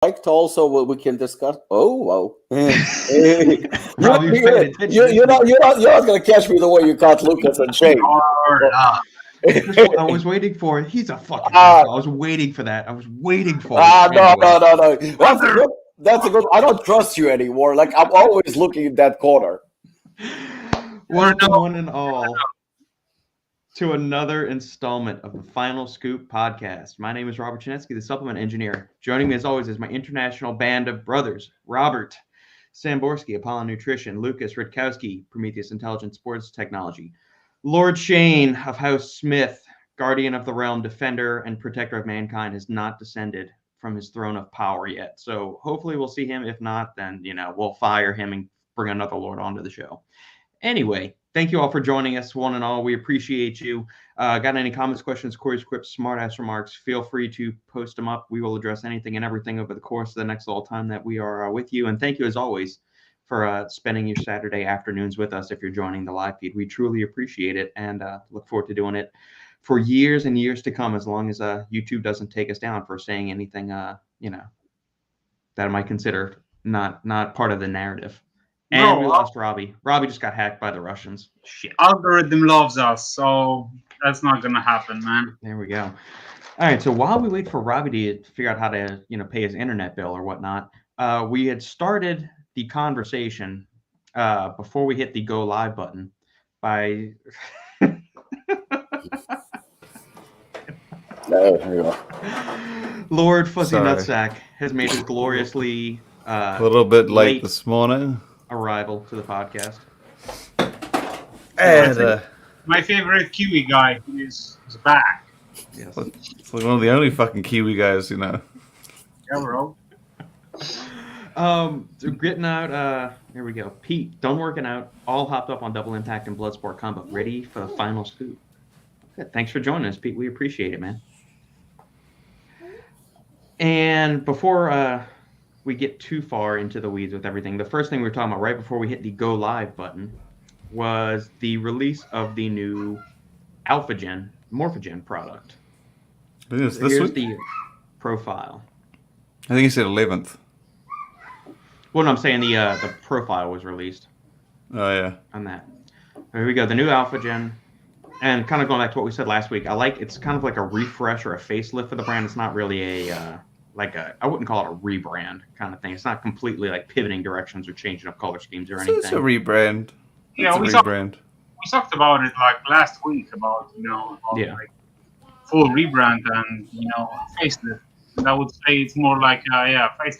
like to also we can discuss. Oh, wow! Robbie's paying attention. You're not gonna catch me the way you caught Lukasz and Shane. That's what I was waiting for. He's a fucking asshole. I was waiting for that. I was waiting for it. No. That's a good. I don't trust you anymore. Like I'm always looking in that corner. Welcome one and all to another installment of the Final Scoop podcast. My name is Robert Schinetsky, the supplement engineer. Joining me as always is my international band of brothers, Robert, Samborsky, Apollon Nutrition, Lukasz, Rytkowski, Prometeus Intelligent Sports Technology, Lord Shane of House Smith, Guardian of the Realm, Defender, and Protector of Mankind, has not descended from his throne of power yet. So hopefully we'll see him. If not, then, we'll fire him and bring another Lord onto the show. Anyway, thank you all for joining us, one and all. We appreciate you. Got any comments, questions, queries, quips, smart-ass remarks, feel free to post them up. We will address anything and everything over the course of the next little time that we are with you. And thank you, as always, for spending your Saturday afternoons with us if you're joining the live feed. We truly appreciate it and look forward to doing it for years and years to come, as long as YouTube doesn't take us down for saying anything, that I might consider not part of the narrative. And we lost Robbie. Robbie just got hacked by the Russians. Shit. Algorithm loves us, so that's not going to happen, man. There we go. All right, so while we wait for Robbie to figure out how to, pay his internet bill or whatnot, we had started the conversation before we hit the go live button by... Lord Fuzzy Nutsack has made his gloriously... a little bit late this morning. Arrival to the podcast. And my favorite Kiwi guy is back. Yes. It's like one of the only fucking Kiwi guys, Yeah, bro. So getting out, here we go. Pete, done working out, all hopped up on Double Impact and Bloodsport combo, ready for the final scoop. Good. Thanks for joining us, Pete. We appreciate it, man. And before we get too far into the weeds with everything, the first thing we were talking about right before we hit the go live button was the release of the new AlphaGen, Morphogen product. Here's the profile. I think he said 11th. Well, no, I'm saying the profile was released. Oh, yeah. On that. Here we go, the new AlphaGen. And kind of going back to what we said last week, it's kind of like a refresh or a facelift for the brand. It's not really I wouldn't call it a rebrand kind of thing. It's not completely like pivoting directions or changing up color schemes or anything. It's a rebrand. Yeah, we talked about it like last week about like full rebrand and facelift. And I would say it's more like facelift.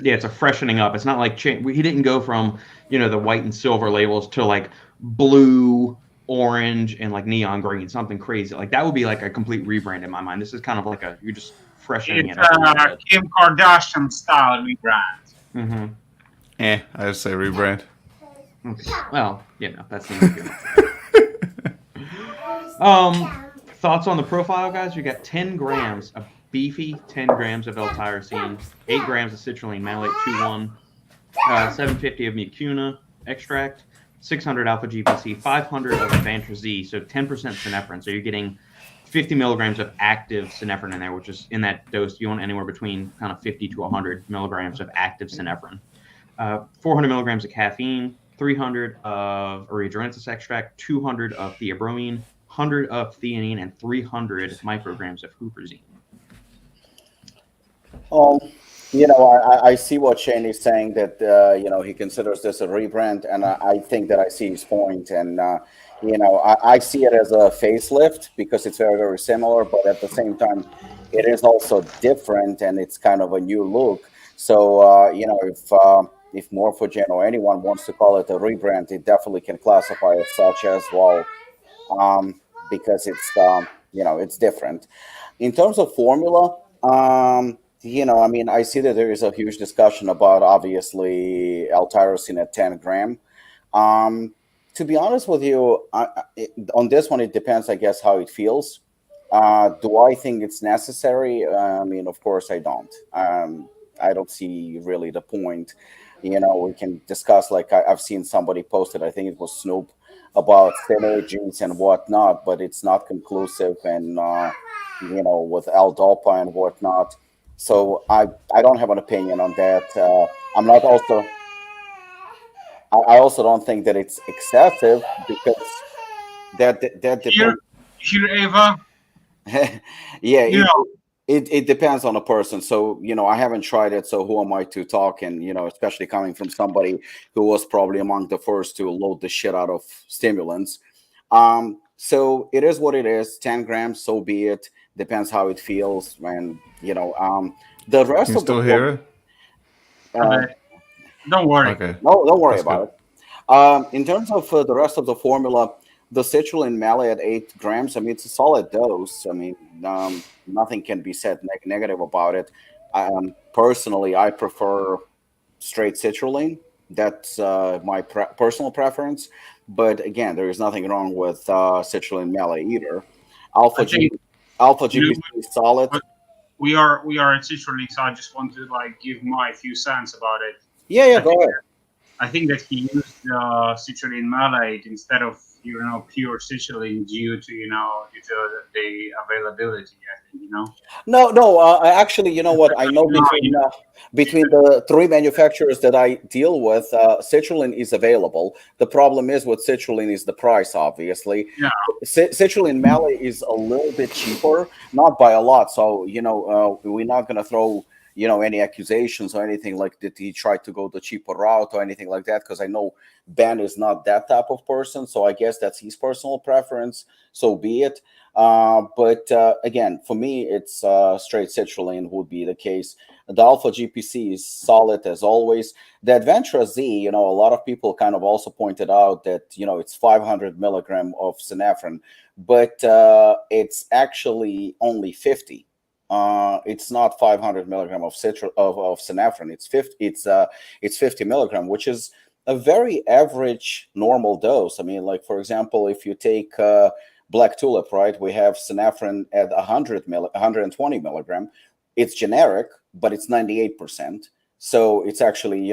Yeah, it's a freshening up. It's not like he didn't go from the white and silver labels to like blue, orange, and like neon green, something crazy. Like that would be like a complete rebrand in my mind. This is kind of like you're just freshening it up. It's Kim Kardashian style rebrand. Mm-hmm. I would say rebrand. Okay. Well, that seems good. Thoughts on the profile, guys? You got 10 grams of beefy, 10 grams of L-tyrosine, 8 grams of citrulline malate 2,1, 750 of mucuna extract, 600 alpha GPC, 500 of Vantrazine, so 10% Synephrine. So you're getting 50 milligrams of active Synephrine in there, which is in that dose. You want anywhere between kind of 50 to 100 milligrams of active Synephrine. 400 milligrams of caffeine, 300 of erythroensis extract, 200 of theobromine, 100 of theanine, and 300 micrograms of huperzine. I see what Shane is saying, that he considers this a rebrand, and I think that I see his point, and I see it as a facelift because it's very, very similar, but at the same time, it is also different, and it's kind of a new look. So if Morphogen or anyone wants to call it a rebrand, it definitely can classify as such as well, because it's it's different. In terms of formula, I see that there is a huge discussion about, obviously, L-tyrosine at 10 gram. To be honest with you, on this one, it depends, I guess, how it feels. Do I think it's necessary? Of course I don't. I don't see really the point. We can discuss, like I've seen somebody posted, I think it was Snoop, about synergies and whatnot, but it's not conclusive. And, with L-dopa and whatnot, So I don't have an opinion on that. I'm not also I also don't think that it's excessive because that Here, depends. here, Ava, Yeah, you know, it depends on a person. So I haven't tried it, so who am I to talk? And especially coming from somebody who was probably among the first to load the shit out of stimulants. So it is what it is. 10 grams, so be it. Depends how it feels. And the Can rest you of the still form. hear it? Uh, okay, don't worry. Okay, no, don't worry that's about good. it. In terms of the rest of the formula, the citrulline malate at 8 grams, I mean, it's a solid dose. I mean, nothing can be said negative about it. Personally, I prefer straight citrulline. That's my personal preference. But again, there is nothing wrong with citrulline malate either. I Alpha G, think Alpha you GPC is solid. but we are at Citrally, so I just want to like give my few cents about it. Yeah, yeah, I go think ahead. I think that he used citrulline malate instead of pure citrulline due to the availability. I think No, no. Actually, you know what? I know No, between the three manufacturers that I deal with, citrulline is available. The problem is with citrulline is the price, obviously. yeah. Citrulline malate is a little bit cheaper, not by a lot. So we're not gonna throw any accusations or anything like that he tried to go the cheaper route or anything like that, because I know Ben is not that type of person. So I guess that's his personal preference. So be it. But again, for me, it's straight citrulline would be the case. The Alpha GPC is solid as always. The Adventra Z, a lot of people kind of also pointed out that it's 500 milligram of synephrine, but it's actually only 50. It's not 500 milligram of synephrine. It's 50. It's 50 milligram, which is a very average normal dose. I mean, like for example, if you take Black Tulip, right? We have synephrine at 120 milligram. It's generic, but it's 98%. So it's actually,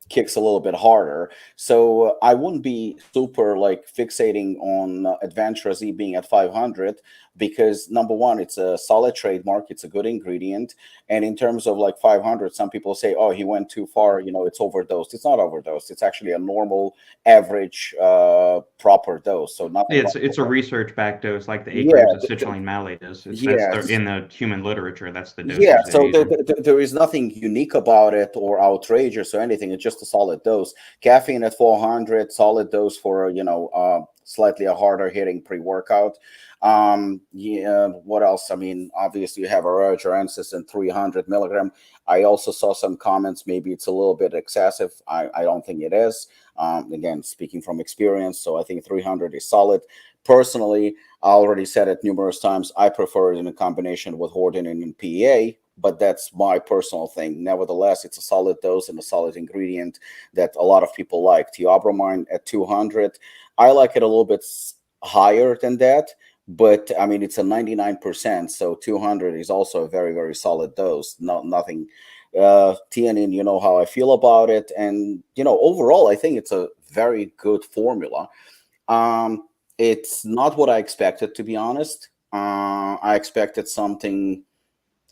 kicks a little bit harder. So I wouldn't be super like fixating on Adventure Z being at 500 because number one, it's a solid trademark. It's a good ingredient. And in terms of like 500, some people say, oh, he went too far. It's overdosed. It's not overdosed. It's actually a normal average proper dose. So nothing wrong It's a research-backed dose, like the 8 yeah, grams of citrulline malate is. yes. In the human literature. That's the Yeah, dosage they're so using. there is nothing unique about it or outrageous or anything. It's just a solid dose. Caffeine at 400, solid dose for slightly a harder hitting pre-workout. Yeah, what else? I mean, obviously you have a Aerogenesis in 300 milligram. I also saw some comments. Maybe it's a little bit excessive. I don't think it is. Again, speaking from experience, so I think 300 is solid. Personally, I already said it numerous times. I prefer it in a combination with hordenine and PEA, but that's my personal thing. Nevertheless, it's a solid dose and a solid ingredient that a lot of people like. Theobromine at 200. I like it a little bit higher than that, but I mean, it's a 99%. So 200 is also a very, very solid dose. Nothing. Theanine, you know how I feel about it. And, overall, I think it's a very good formula. It's not what I expected, to be honest. I expected something.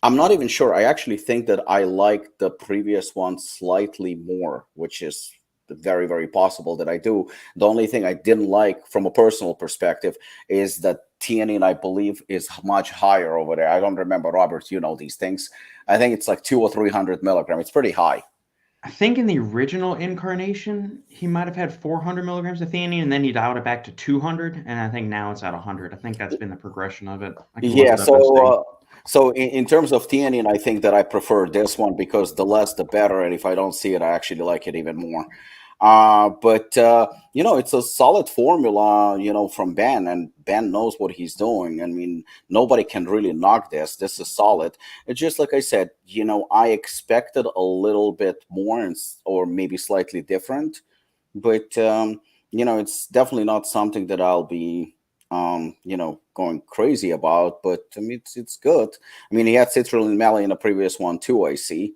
I'm not even sure. I actually think that I like the previous one slightly more, which is very, very possible that I do. The only thing I didn't like from a personal perspective is that theanine, I believe, is much higher over there. I don't remember, Robert, you know these things. I think it's like 200 or 300 milligram. It's pretty high. I think in the original incarnation, he might have had 400 milligrams of theanine, and then he dialed it back to 200, and I think now it's at 100. I think that's been the progression of it. I can look Yeah, it up and see. so in terms of theanine, I think that I prefer this one because the less the better, and if I don't see it, I actually like it even more. But it's a solid formula, from Ben, and Ben knows what he's doing. I mean, nobody can really knock this. This is solid. It's just like I said, I expected a little bit more or maybe slightly different, but it's definitely not something that I'll be going crazy about. But I mean, it's good. I mean, he had citrulline malate in the previous one too, I see.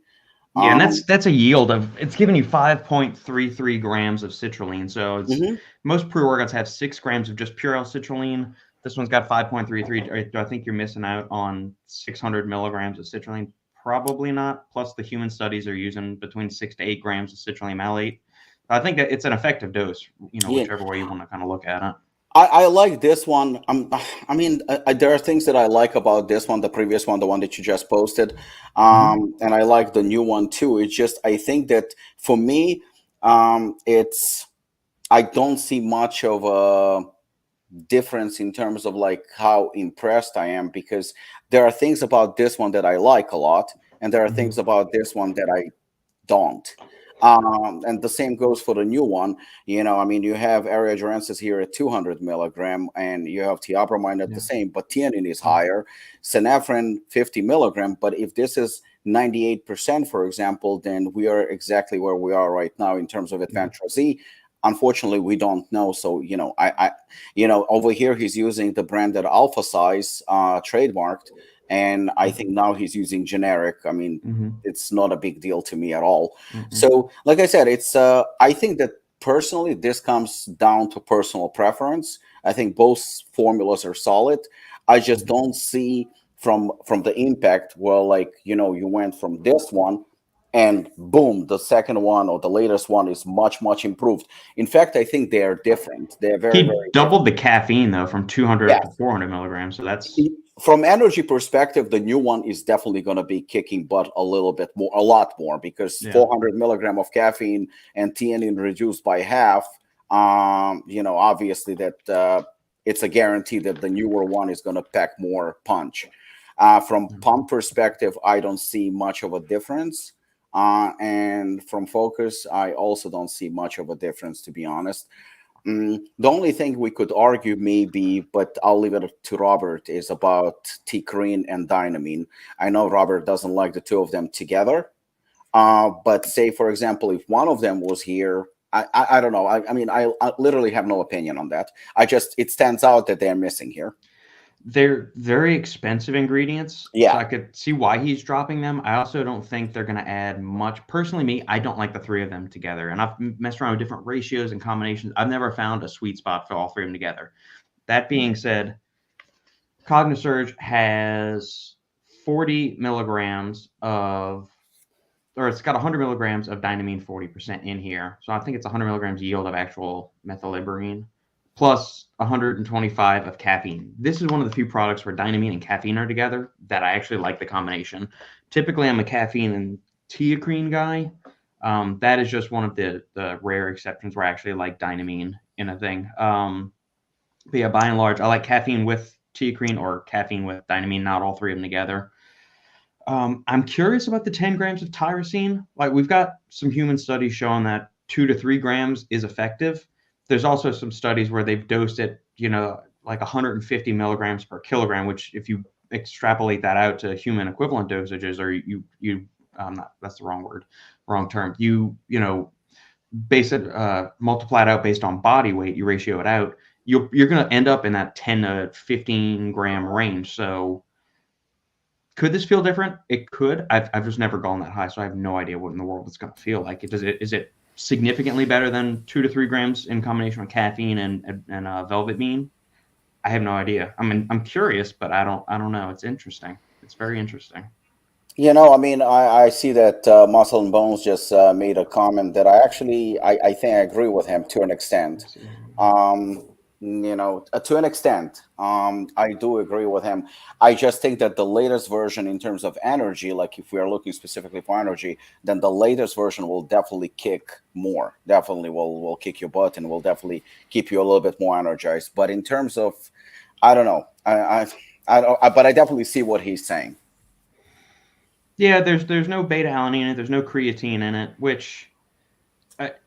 Yeah, and that's a yield of, it's giving you 5.33 grams of citrulline. So it's Mhm. most pre-workouts have 6 grams of just pure L-citrulline. This one's got 5.33. I think you're missing out on 600 milligrams of citrulline probably not. Plus, the human studies are using between 6 to 8 grams of citrulline malate. I think that it's an effective dose, whichever way you want to kind of look at it. I like this one. There are things that I like about this one, the previous one, the one that you just posted, and I like the new one too. It's just I think that for me, I don't see much of a difference in terms of like how impressed I am, because there are things about this one that I like a lot, and there are things about this one that I don't. And the same goes for the new one. You have Aerogenesis here at 200 milligram, and you have thiopramine at the same, but theanine is higher. Synephrine 50 milligram, but if this is 98%, for example, then we are exactly where we are right now in terms of Adventure-Z. Unfortunately, we don't know. So, over here he's using the branded Alpha size trademarked. And I think now he's using generic. It's not a big deal to me at all. So, like I said, it's I think that personally, this comes down to personal preference. I think both formulas are solid. I just don't see from the impact, well, like, you went from this one and boom, the second one or the latest one is much, much improved. In fact, I think they are different. They're very, very doubled the caffeine, though, from 200 to 400 milligrams. So that's... From energy perspective, the new one is definitely going to be kicking butt a lot more, because 400 milligram of caffeine and theanine reduced by half, obviously that it's a guarantee that the newer one is going to pack more punch. From pump perspective, I don't see much of a difference. And from focus, I also don't see much of a difference, to be honest. The only thing we could argue maybe, but I'll leave it to Robert, is about T-crine and dynamine. I know Robert doesn't like the two of them together, but say, for example, if one of them was here, I don't know. I literally have no opinion on that. It stands out that they're missing here. They're very expensive ingredients. Yeah. So I could see why he's dropping them. I also don't think they're going to add much. Personally, I don't like the three of them together. And I've messed around with different ratios and combinations. I've never found a sweet spot for all three of them together. That being said, Cognisurge has 40 milligrams of, or it's got 100 milligrams of dynamine 40% in here. So I think it's 100 milligrams yield of actual methylliberine, plus 125 of caffeine. This is one of the few products where dynamine and caffeine are together that I actually like the combination. Typically, I'm a caffeine and theacrine guy. That is just one of the rare exceptions where I actually like dynamine in a thing. But yeah, by and large, I like caffeine with theacrine or caffeine with dynamine, not all three of them together. I'm curious about the 10 grams of tyrosine. Like, we've got some human studies showing that 2 to 3 grams is effective. There's also some studies where they've dosed it, like 150 milligrams per kilogram, which if you extrapolate that out to human equivalent dosages, or that's the wrong term. Base it, multiply it out based on body weight, you ratio it out, you're going to end up in that 10 to 15 gram range. So could this feel different? It could. I've just never gone that high, so I have no idea what in the world it's going to feel like. Is it significantly better than 2 to 3 grams in combination with caffeine and velvet bean? I have no idea. I'm curious, but I don't know. It's interesting. It's very interesting. I see that Muscle and Bones just made a comment that I think I agree with him to an extent. To an extent, I do agree with him. I just think that the latest version in terms of energy, like if we are looking specifically for energy, then the latest version will definitely kick more. Definitely will kick your butt and will definitely keep you a little bit more energized. But in terms of, I don't know, but I definitely see what he's saying. Yeah, there's no beta alanine in it. There's no creatine in it, which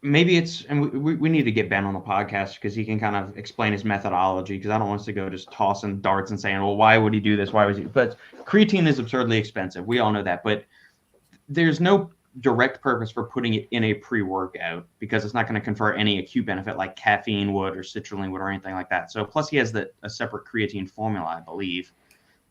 maybe it's, and we need to get Ben on the podcast because he can kind of explain his methodology, because I don't want us to go just tossing darts and saying, well, why would he do this? Why was he? But creatine is absurdly expensive. We all know that. But there's no direct purpose for putting it in a pre-workout, because it's not going to confer any acute benefit like caffeine would or citrulline would or anything like that. So plus he has a separate creatine formula, I believe.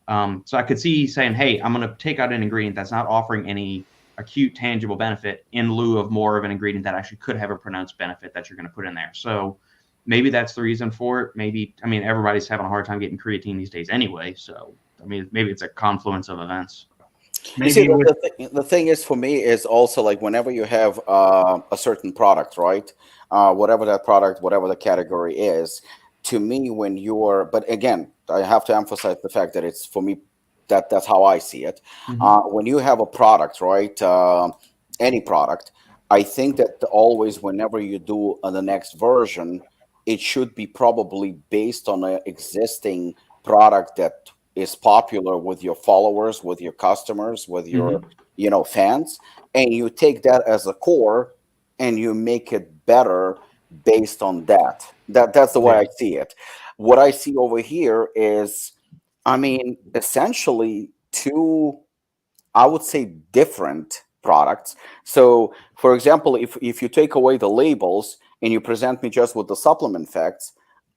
So I could see saying, hey, I'm going to take out an ingredient that's not offering any acute tangible benefit in lieu of more of an ingredient that actually could have a pronounced benefit that you're going to put in there. So maybe that's the reason for it. Maybe, everybody's having a hard time getting creatine these days anyway. So, maybe it's a confluence of events. You see, the thing is for me is also like whenever you have a certain product, right? Whatever that product, whatever the category is, to me, when you're, but again, I have to emphasize the fact that it's for me that's how I see it. When you have a product, right? Any product, I think that always, whenever you do the next version, it should be probably based on an existing product that is popular with your followers, with your customers, with your fans, and you take that as a core and you make it better based on that. That's the way I see it. What I see over here is, I mean, essentially two, I would say, different products. So, for example, if you take away the labels and you present me just with the supplement facts,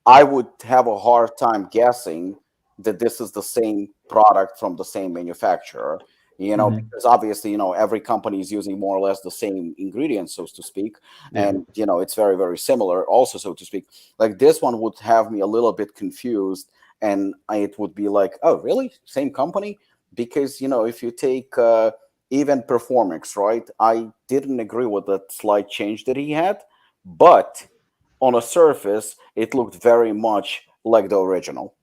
I would have a hard time guessing that this is the same product from the same manufacturer, because obviously, every company is using more or less the same ingredients, so to speak. And, it's very, very similar also, so to speak. Like this one would have me a little bit confused, and it would be like, oh, really? Same company? Because, if you take even Performix, right? I didn't agree with that slight change that he had, but on a surface, it looked very much like the original.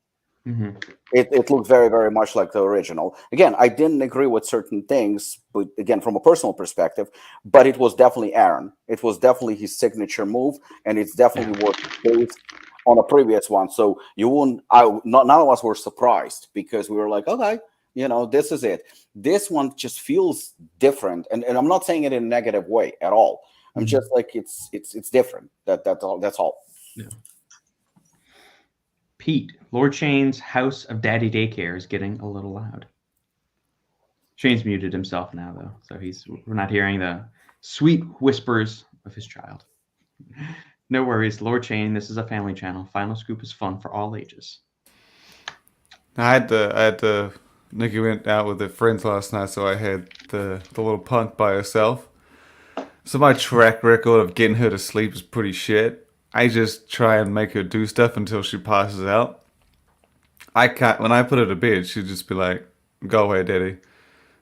It looked very, very much like the original. Again, I didn't agree with certain things, but again, from a personal perspective, but it was definitely Aaron. It was definitely his signature move, and it's definitely what based on a previous one. So none of us were surprised because we were like, okay, this is it. This one just feels different, and I'm not saying it in a negative way at all. I'm just like it's different. That's all. Yeah. Pete, Lord Shane's House of Daddy Daycare is getting a little loud. Shane's muted himself now, though, so we're not hearing the sweet whispers of his child. No worries, Lord Shane. This is a family channel. Final Scoop is fun for all ages. I had to. Nikki went out with her friends last night, so I had the little punk by herself. So my track record of getting her to sleep is pretty shit. I just try and make her do stuff until she passes out. When I put her to bed, she'd just be like, go away, daddy.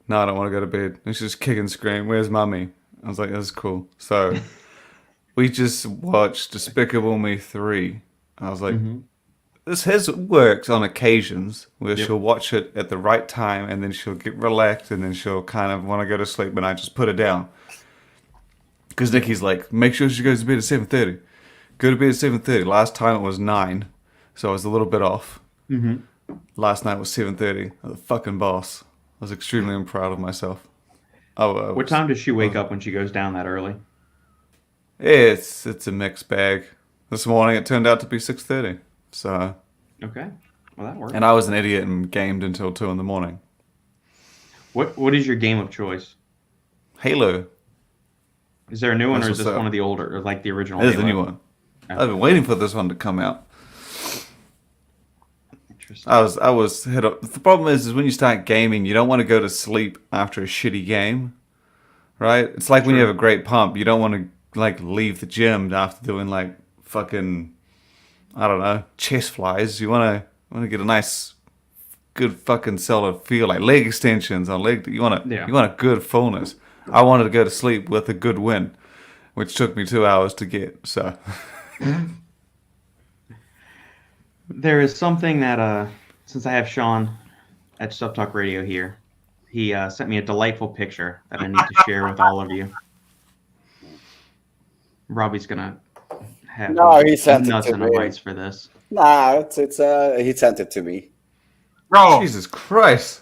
No, I don't want to go to bed. And she'd just kick and scream, where's mummy? I was like, that's cool. So we just watched Despicable Me 3. I was like, this has worked on occasions where she'll watch it at the right time and then she'll get relaxed and then she'll kind of want to go to sleep and I just put her down. Because Nikki's like, make sure she goes to bed at 7:30. Go to bed at 7:30. Last time it was 9, so I was a little bit off. Last night was 7:30. I'm the fucking boss. I was extremely proud of myself. What time does she wake up when she goes down that early? It's a mixed bag. This morning it turned out to be 6:30. So. Okay, well that works. And I was an idiot and gamed until 2 in the morning. What is your game of choice? Halo. Is there a new one, or is this one of the older, or like the original? It is the new one. Okay. I've been waiting for this one to come out. Interesting. I was hit up. The problem is when you start gaming, you don't want to go to sleep after a shitty game, right? It's like when you have a great pump, you don't want to like leave the gym after doing like fucking, I don't know, chest flies. You want to get a nice, good fucking solid feel, like leg extensions on leg. You want a good fullness. I wanted to go to sleep with a good win, which took me 2 hours to get. So, there is something that since I have Sean at Stuff Talk Radio here, he sent me a delightful picture that I need to share with all of you. Robbie's gonna have he sent nuts it to and me. bites for this. Nah, he sent it to me. Bro, Jesus Christ!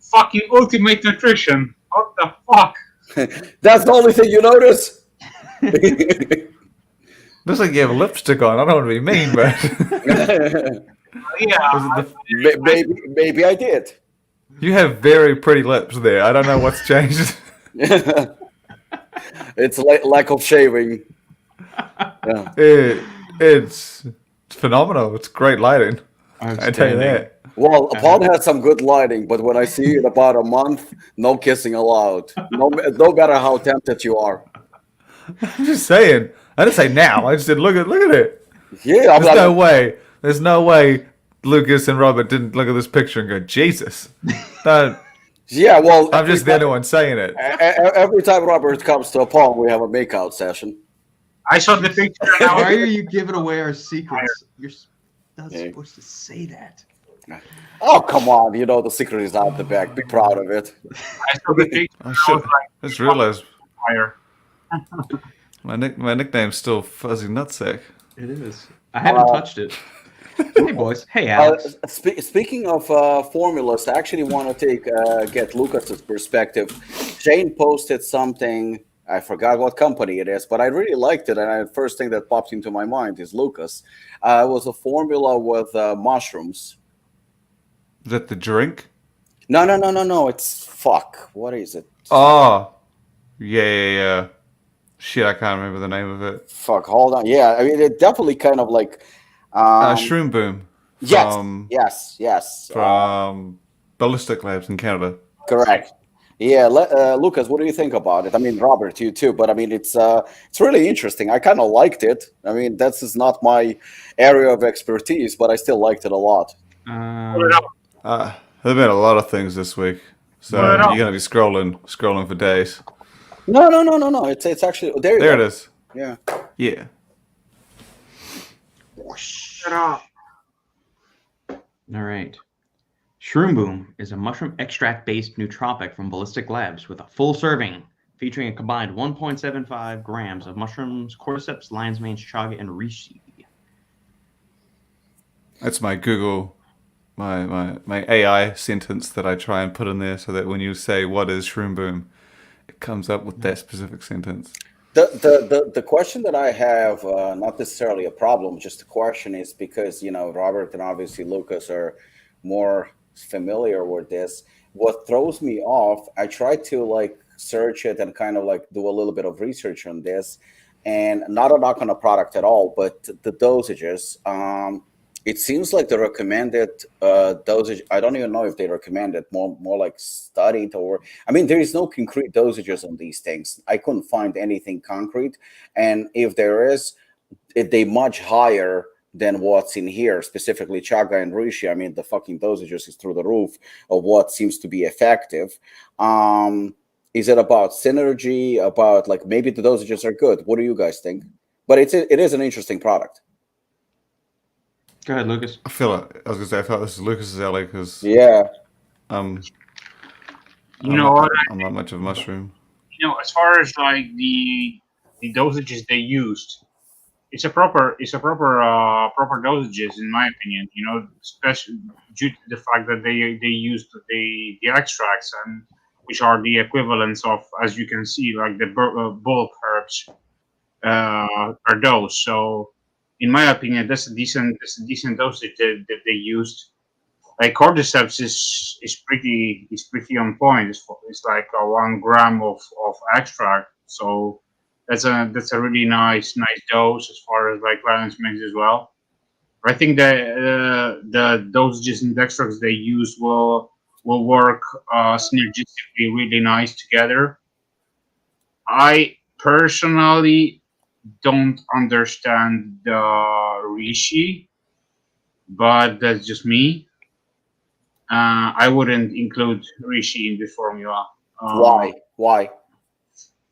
Fucking ultimate nutrition. What the fuck? That's the only thing you notice? Looks like you have lipstick on. I don't want to be mean, but Yeah. Maybe I did. You have very pretty lips there. I don't know what's changed. It's lack of shaving. Yeah. It's phenomenal. It's great lighting. I tell you that. Well, Apollon has some good lighting, but when I see you in about a month, no kissing allowed. No matter how tempted you are. I'm just saying. I didn't say now. I just said, look at it. Yeah, There's no way Lukasz and Robert didn't look at this picture and go, Jesus. Yeah, well, I'm just the only one saying it. every time Robert comes to Apollon, we have a makeout session. I saw the picture. Why are you giving away our secrets? You're not supposed to say that. Oh, come on. You know the secret is out the back. Be proud of it. I saw the picture. I should just realized Fire. my nickname's still Fuzzy Nutsack. It is. I haven't touched it. Hey, boys. Hey, Alex. Speaking of formulas, I actually want to get Lukasz's perspective. Shane posted something. I forgot what company it is, but I really liked it. And the first thing that popped into my mind is Lukasz. It was a formula with mushrooms. Is that the drink? No. It's fuck. What is it? Oh, yeah. Shit, I can't remember the name of it. Fuck, hold on. Yeah, I mean, it definitely kind of like... Shroom Boom. Yes. From Ballistic Labs in Canada. Correct. Yeah, Lukasz, what do you think about it? I mean, Robert, you too, but I mean, it's really interesting. I kind of liked it. I mean, this is not my area of expertise, but I still liked it a lot. There've been a lot of things this week, so you're gonna be scrolling for days. No. It's actually there. There it is. Yeah. All right. Shroom Boom is a mushroom extract-based nootropic from Ballistic Labs with a full serving featuring a combined 1.75 grams of mushrooms, cordyceps, lion's mane, chaga, and reishi. That's my Google, my AI sentence that I try and put in there so that when you say what is Shroom Boom, it comes up with that specific sentence. The question that I have, not necessarily a problem, just a question, is because, you know, Robert and obviously Lukasz are more familiar with this. What throws me off, I try to like search it and kind of like do a little bit of research on this, and not a knock on the product at all, but the dosages. It seems like the recommended dosage, I don't even know if they recommend it, more like studied, or, I mean, there is no concrete dosages on these things. I couldn't find anything concrete. And if there is, they much higher than what's in here, specifically chaga and reishi. I mean, the fucking dosages is through the roof of what seems to be effective. Is it about synergy, about like maybe the dosages are good? What do you guys think? But it is an interesting product. Go ahead, Lukasz. I feel like this is Lukasz's alley because I'm not much of a mushroom. You know, as far as like the dosages they used, it's a proper dosages in my opinion. You know, especially due to the fact that they used the extracts, and which are the equivalents of, as you can see, like the bulk herbs per dose. So, in my opinion, that's a decent dosage that they used. Like cordyceps is pretty on point. It's like 1 gram of extract. So that's a really nice dose as far as like lion's mane as well. I think that the dosages and extracts they use will work synergistically really nice together. I personally don't understand the reishi, but that's just me. I wouldn't include reishi in the formula. Why?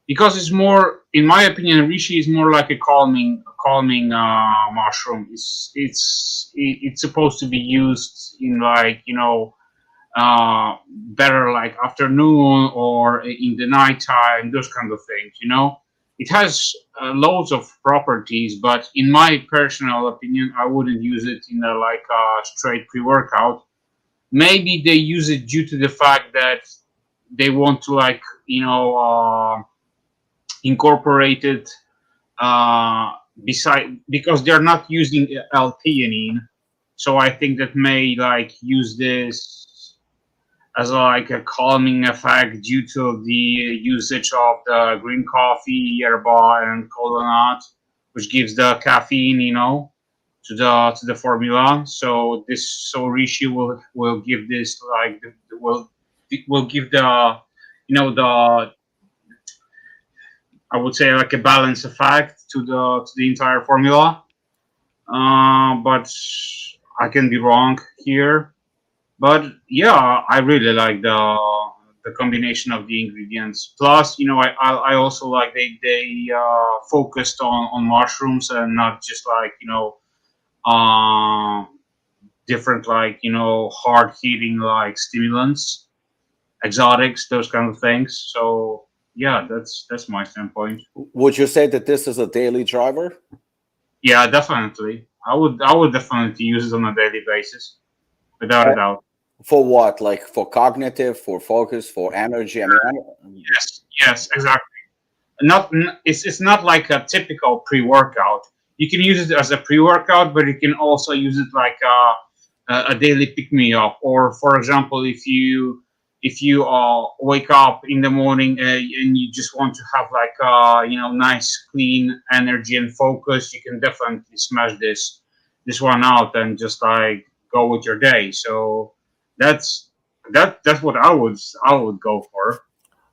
Because it's more, in my opinion, reishi is more like a calming mushroom. It's supposed to be used in like, you know, better like afternoon or in the nighttime, those kind of things. You know, it has loads of properties, but in my personal opinion, I wouldn't use it in a like a straight pre-workout. Maybe they use it due to the fact that they want to like, you know, incorporate it because they're not using L-theanine. So I think that may like use this as like a calming effect due to the usage of the green coffee, yerba, and cola nut, which gives the caffeine, you know, to the formula. So reishi will give this like will give the, you know, the, I would say like a balance effect to the entire formula. But I can be wrong here. But yeah, I really like the the combination of the ingredients. Plus, I also like they focused on mushrooms and not just like different like hard hitting like stimulants, exotics, those kind of things. So yeah, that's my standpoint. Would you say that this is a daily driver? Yeah, definitely. I would definitely use it on a daily basis, without a doubt. For what? Like for cognitive, for focus, for energy? I mean, Yes, exactly. It's not like a typical pre-workout. You can use it as a pre-workout, but you can also use it like a daily pick-me-up. Or for example, if you wake up in the morning and you just want to have like nice clean energy and focus, you can definitely smash this one out and just like go with your day. So that's what I would go for.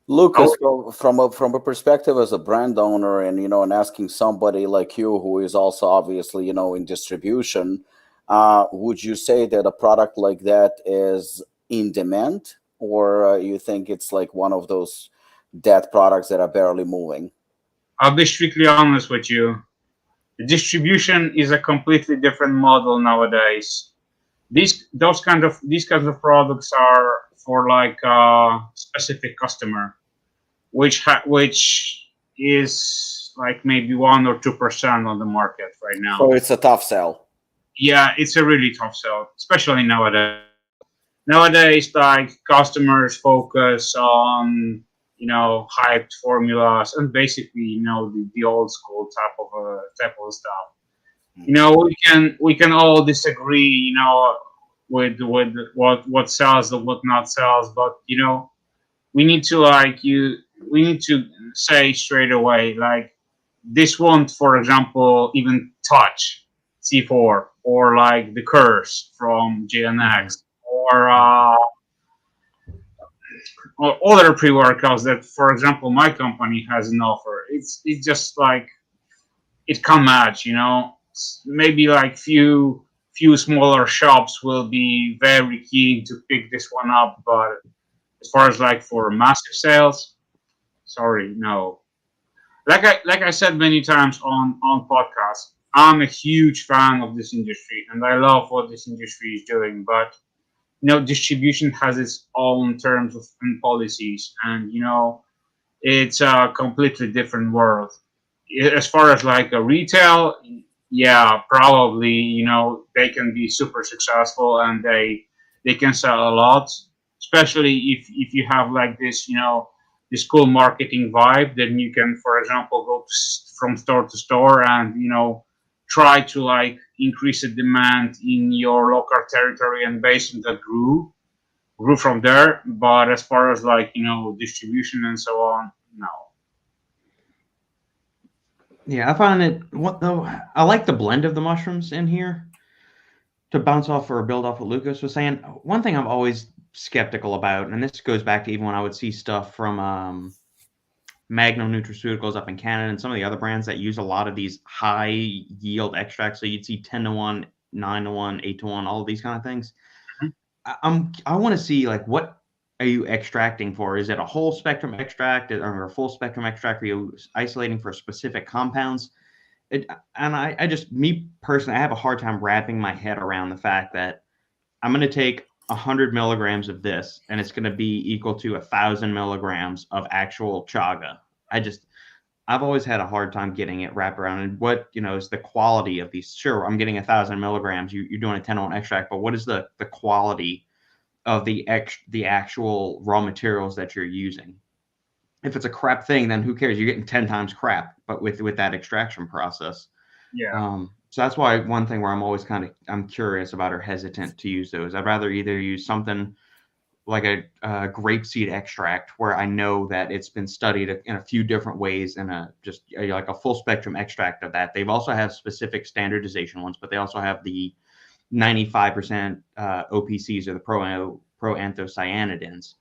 Lukasz, from a perspective as a brand owner, and and asking somebody like you who is also obviously in distribution, would you say that a product like that is in demand, or you think it's like one of those dead products that are barely moving? I'll be strictly honest with you. The distribution is a completely different model nowadays. These kinds of products are for like a specific customer, which is like maybe 1 or 2% on the market right now. So it's a tough sell. Yeah, it's a really tough sell, especially nowadays. Nowadays, like customers focus on hyped formulas and basically the old school type of stuff. We can all disagree with what sells and what not sells, but we need to we need to say straight away like this won't, for example, even touch C4 or like the curse from GNX or other pre-workouts that, for example, my company has an offer. It's just like it can't match. Maybe like few smaller shops will be very keen to pick this one up, but as far as like for massive sales, sorry, no. Like I said many times on podcasts, I'm a huge fan of this industry and I love what this industry is doing, but distribution has its own terms and policies, and it's a completely different world. As far as like a retail, yeah, probably they can be super successful and they can sell a lot, especially if you have like this cool marketing vibe. Then you can, for example, go from store to store and try to like increase the demand in your local territory, and based on that grew from there. But as far as like distribution and so on, no. Yeah, I find it I like the blend of the mushrooms in here. To bounce off or build off what Lukasz was saying, one thing I'm always skeptical about, and this goes back to even when I would see stuff from Magnum Nutraceuticals up in Canada and some of the other brands that use a lot of these high yield extracts. So you'd see 10-1, 9-1, 8-1, all of these kind of things. I want to see like, what are you extracting for? Is it a whole spectrum extract or a full spectrum extract? Are you isolating for specific compounds? Me personally, I have a hard time wrapping my head around the fact that I'm going to take 100 milligrams of this and it's going to be equal to 1,000 milligrams of actual chaga. I've always had a hard time getting it wrapped around. And what, is the quality of these? Sure, I'm getting 1,000 milligrams. You're doing a 10-1 extract, but what is the quality of the actual raw materials that you're using? If it's a crap thing, then who cares? You're getting 10 times crap, but with that extraction process. Yeah. So that's why one thing where I'm always I'm curious about or hesitant to use those. I'd rather either use something like a grapeseed extract where I know that it's been studied in a few different ways, and like a full spectrum extract of that. They've also have specific standardization ones, but they also have the 95% OPCs, or the proanthocyanidins.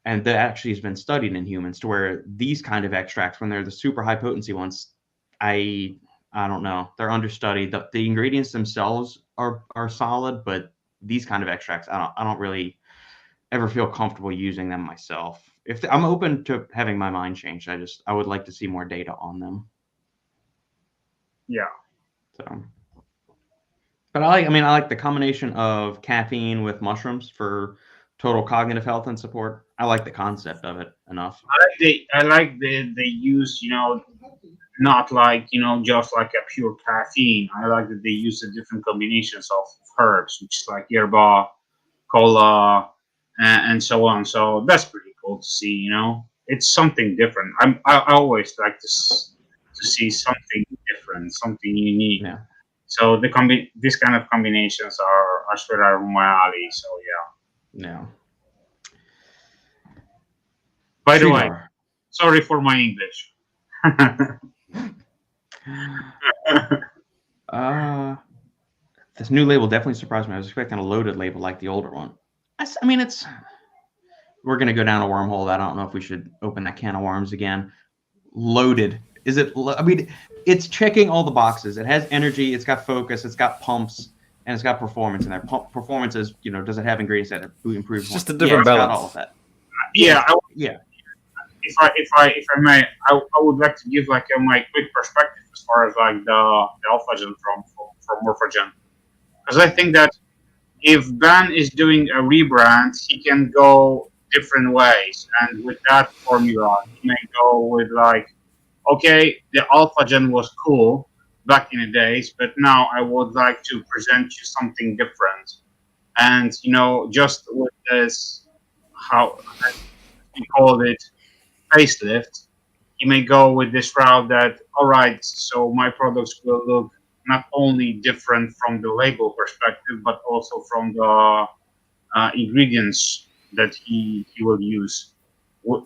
And that actually has been studied in humans, to where these kind of extracts, when they're the super high potency ones, I don't know, they're understudied. The ingredients themselves are solid, but these kind of extracts, I don't really ever feel comfortable using them myself. I'm open to having my mind changed. I would like to see more data on them. Yeah. So, but I like the combination of caffeine with mushrooms for total cognitive health and support. I like the concept of it enough. I like they use, not like, just like a pure caffeine. I like that they use the different combinations of herbs, which is like yerba, cola, and so on. So that's pretty cool to see, It's something different. I always like to see something different, something unique. Yeah. So this kind of combinations are sure are my alley. So yeah. Yeah. By the way, sorry for my English. This new label definitely surprised me. I was expecting a loaded label like the older one. I mean, we're going to go down a wormhole. I don't know if we should open that can of worms again. Loaded. Is it? I mean, it's checking all the boxes. It has energy. It's got focus. It's got pumps, and it's got performance in there. Performance is, does it have ingredients that improve? It's just a different balance. Got all of that. Yeah. Yeah. If I may, I would like to give like my quick perspective as far as like the AlphaGen from Morphogen, because I think that if Ben is doing a rebrand, he can go different ways, and with that formula, he may go with like, okay, the AlphaGen was cool back in the days, but now I would like to present you something different, and just with this, how we called it, facelift, you may go with this route that, all right, so my products will look not only different from the label perspective, but also from the ingredients that he will use.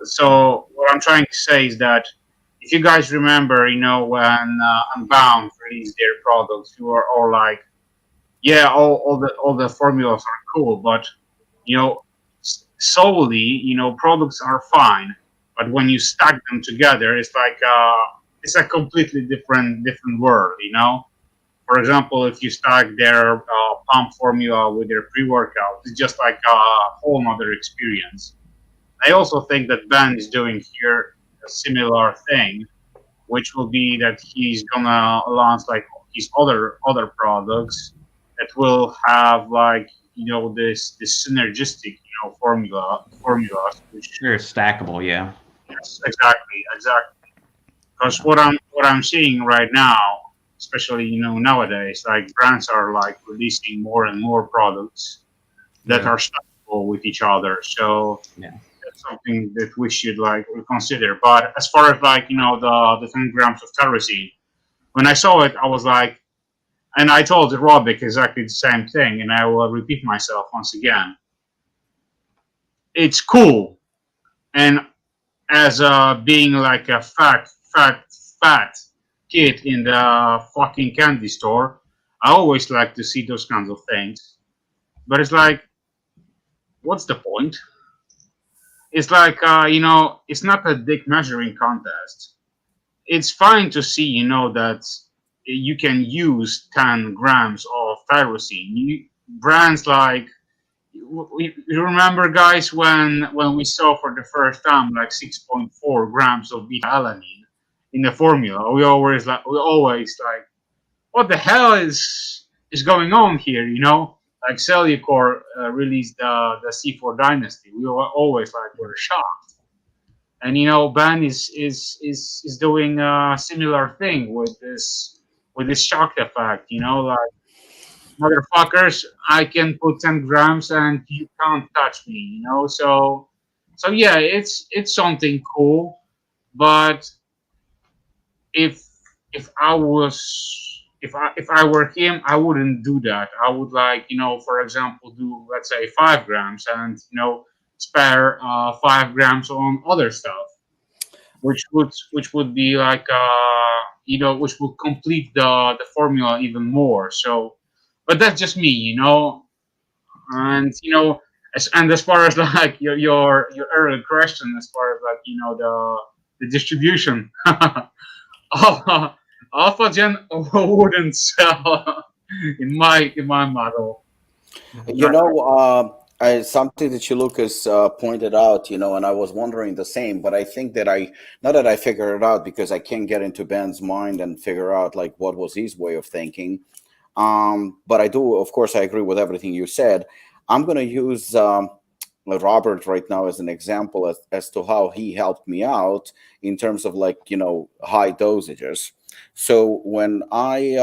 So what I'm trying to say is that if you guys remember, when Unbound released their products, you were all like, yeah, all the formulas are cool, but solely, products are fine. But when you stack them together, it's like it's a completely different world, For example, if you stack their pump formula with their pre-workout, it's just like a whole other experience. I also think that Ben is doing here a similar thing, which will be that he's gonna launch like his other products that will have like this synergistic formulas, which They're stackable, yeah. Yes, exactly. Because what I'm seeing right now, especially nowadays, like brands are like releasing more and more products that are stackable with each other. So that's something that we should like consider. But as far as like the 10 grams of tyrosine, when I saw it, I was like, and I told Robbie exactly the same thing, and I will repeat myself once again. It's cool, and as being like a fat kid in the fucking candy store, I always like to see those kinds of things. But it's like, what's the point? It's like, it's not a dick measuring contest. It's fine to see, that you can use 10 grams of tyrosine. Brands like, you remember, guys, when we saw for the first time like 6.4 grams of beta-alanine in the formula, we always like, what the hell is going on here? Like Cellucor released the C4 Dynasty. We were always like, we're shocked, and Ben is doing a similar thing with this shock effect. Like, motherfuckers, I can put 10 grams and you can't touch me, So yeah, it's something cool. But if I were him, I wouldn't do that. I would like, for example, do, let's say, 5 grams and spare 5 grams on other stuff, which would be like which would complete the formula even more. So. But that's just me, and as far as like your earlier question, as far as like the distribution, AlphaGen wouldn't sell in my model. Something that you, Lucas, pointed out, and I was wondering the same, but I think that not that I figured it out because I can't get into Ben's mind and figure out like what was his way of thinking. But I do, of course, I agree with everything you said. I'm going to use Robert right now as an example as to how he helped me out in terms of like, high dosages. So when I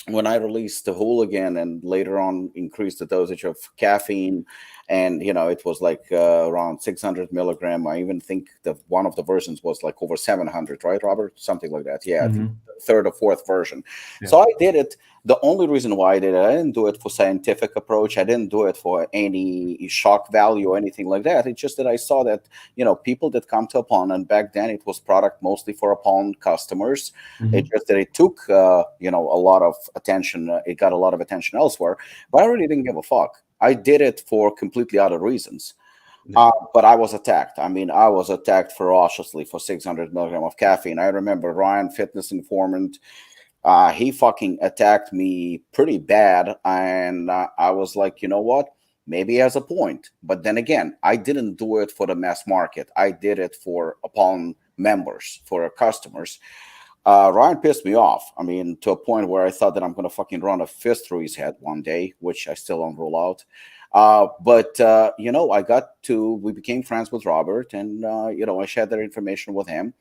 released the Hooligan and later on increased the dosage of caffeine, and it was like around 600 milligram. I even think that one of the versions was like over 700, right, Robert? Something like that. Yeah, I think the third or fourth version. Yeah. So I did it. The only reason why I did it, I didn't do it for scientific approach. I didn't do it for any shock value or anything like that. It's just that I saw that, people that come to Apollon, and back then it was product mostly for Apollon customers. It's just that it took, a lot of attention. It got a lot of attention elsewhere, but I really didn't give a fuck. I did it for completely other reasons. But I was attacked. I mean, I was attacked ferociously for 600 milligram of caffeine. I remember Ryan, fitness informant, he fucking attacked me pretty bad. And I was like, you know what? Maybe he has a point. But then again, I didn't do it for the mass market. I did it for Apollon members, for our customers. Ryan pissed me off. I mean, to a point where I thought that I'm going to fucking run a fist through his head one day, which I still don't rule out. But we became friends with Robert, and, I shared that information with him.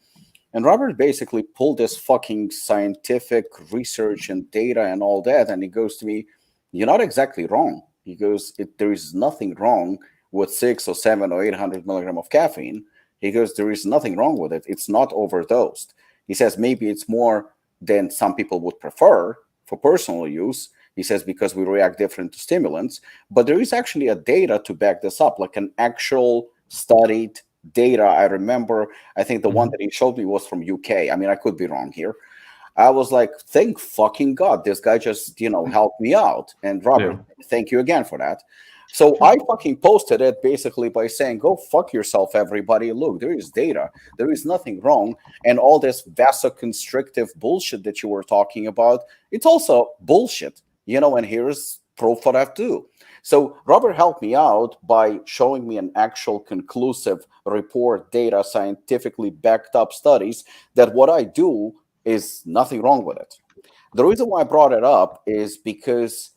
And Robert basically pulled this fucking scientific research and data and all that. And he goes to me, "You're not exactly wrong." He goes, "There is nothing wrong with 6 or 7 or 800 milligram of caffeine." He goes, "There is nothing wrong with it. It's not overdosed." He says, "Maybe it's more than some people would prefer for personal use." He says, "Because we react different to stimulants." But there is actually a data to back this up, like an actual studied data. I remember, I think the one that he showed me was from UK. I mean, I could be wrong here. I was like, thank fucking God, this guy just, helped me out. And Robert, thank you again for that. So I fucking posted it basically by saying, go fuck yourself, everybody. Look, there is data. There is nothing wrong. And all this vasoconstrictive bullshit that you were talking about, it's also bullshit, and here's proof for that too. So Robert helped me out by showing me an actual conclusive report, data, scientifically backed up studies that what I do is nothing wrong with it. The reason why I brought it up is because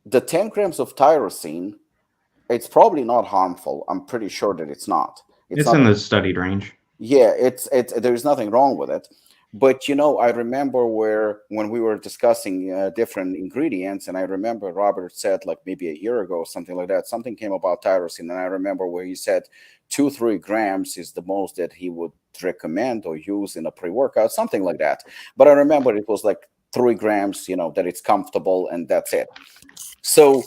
the 10 grams of tyrosine, it's probably not harmful. I'm pretty sure that it's not. It's not in the studied range. Yeah, there's nothing wrong with it. But, I remember when we were discussing different ingredients, and I remember Robert said like maybe a year ago, something like that, something came about tyrosine. And I remember where he said 2-3 grams is the most that he would recommend or use in a pre-workout, something like that. But I remember it was like 3 grams, that it's comfortable and that's it. So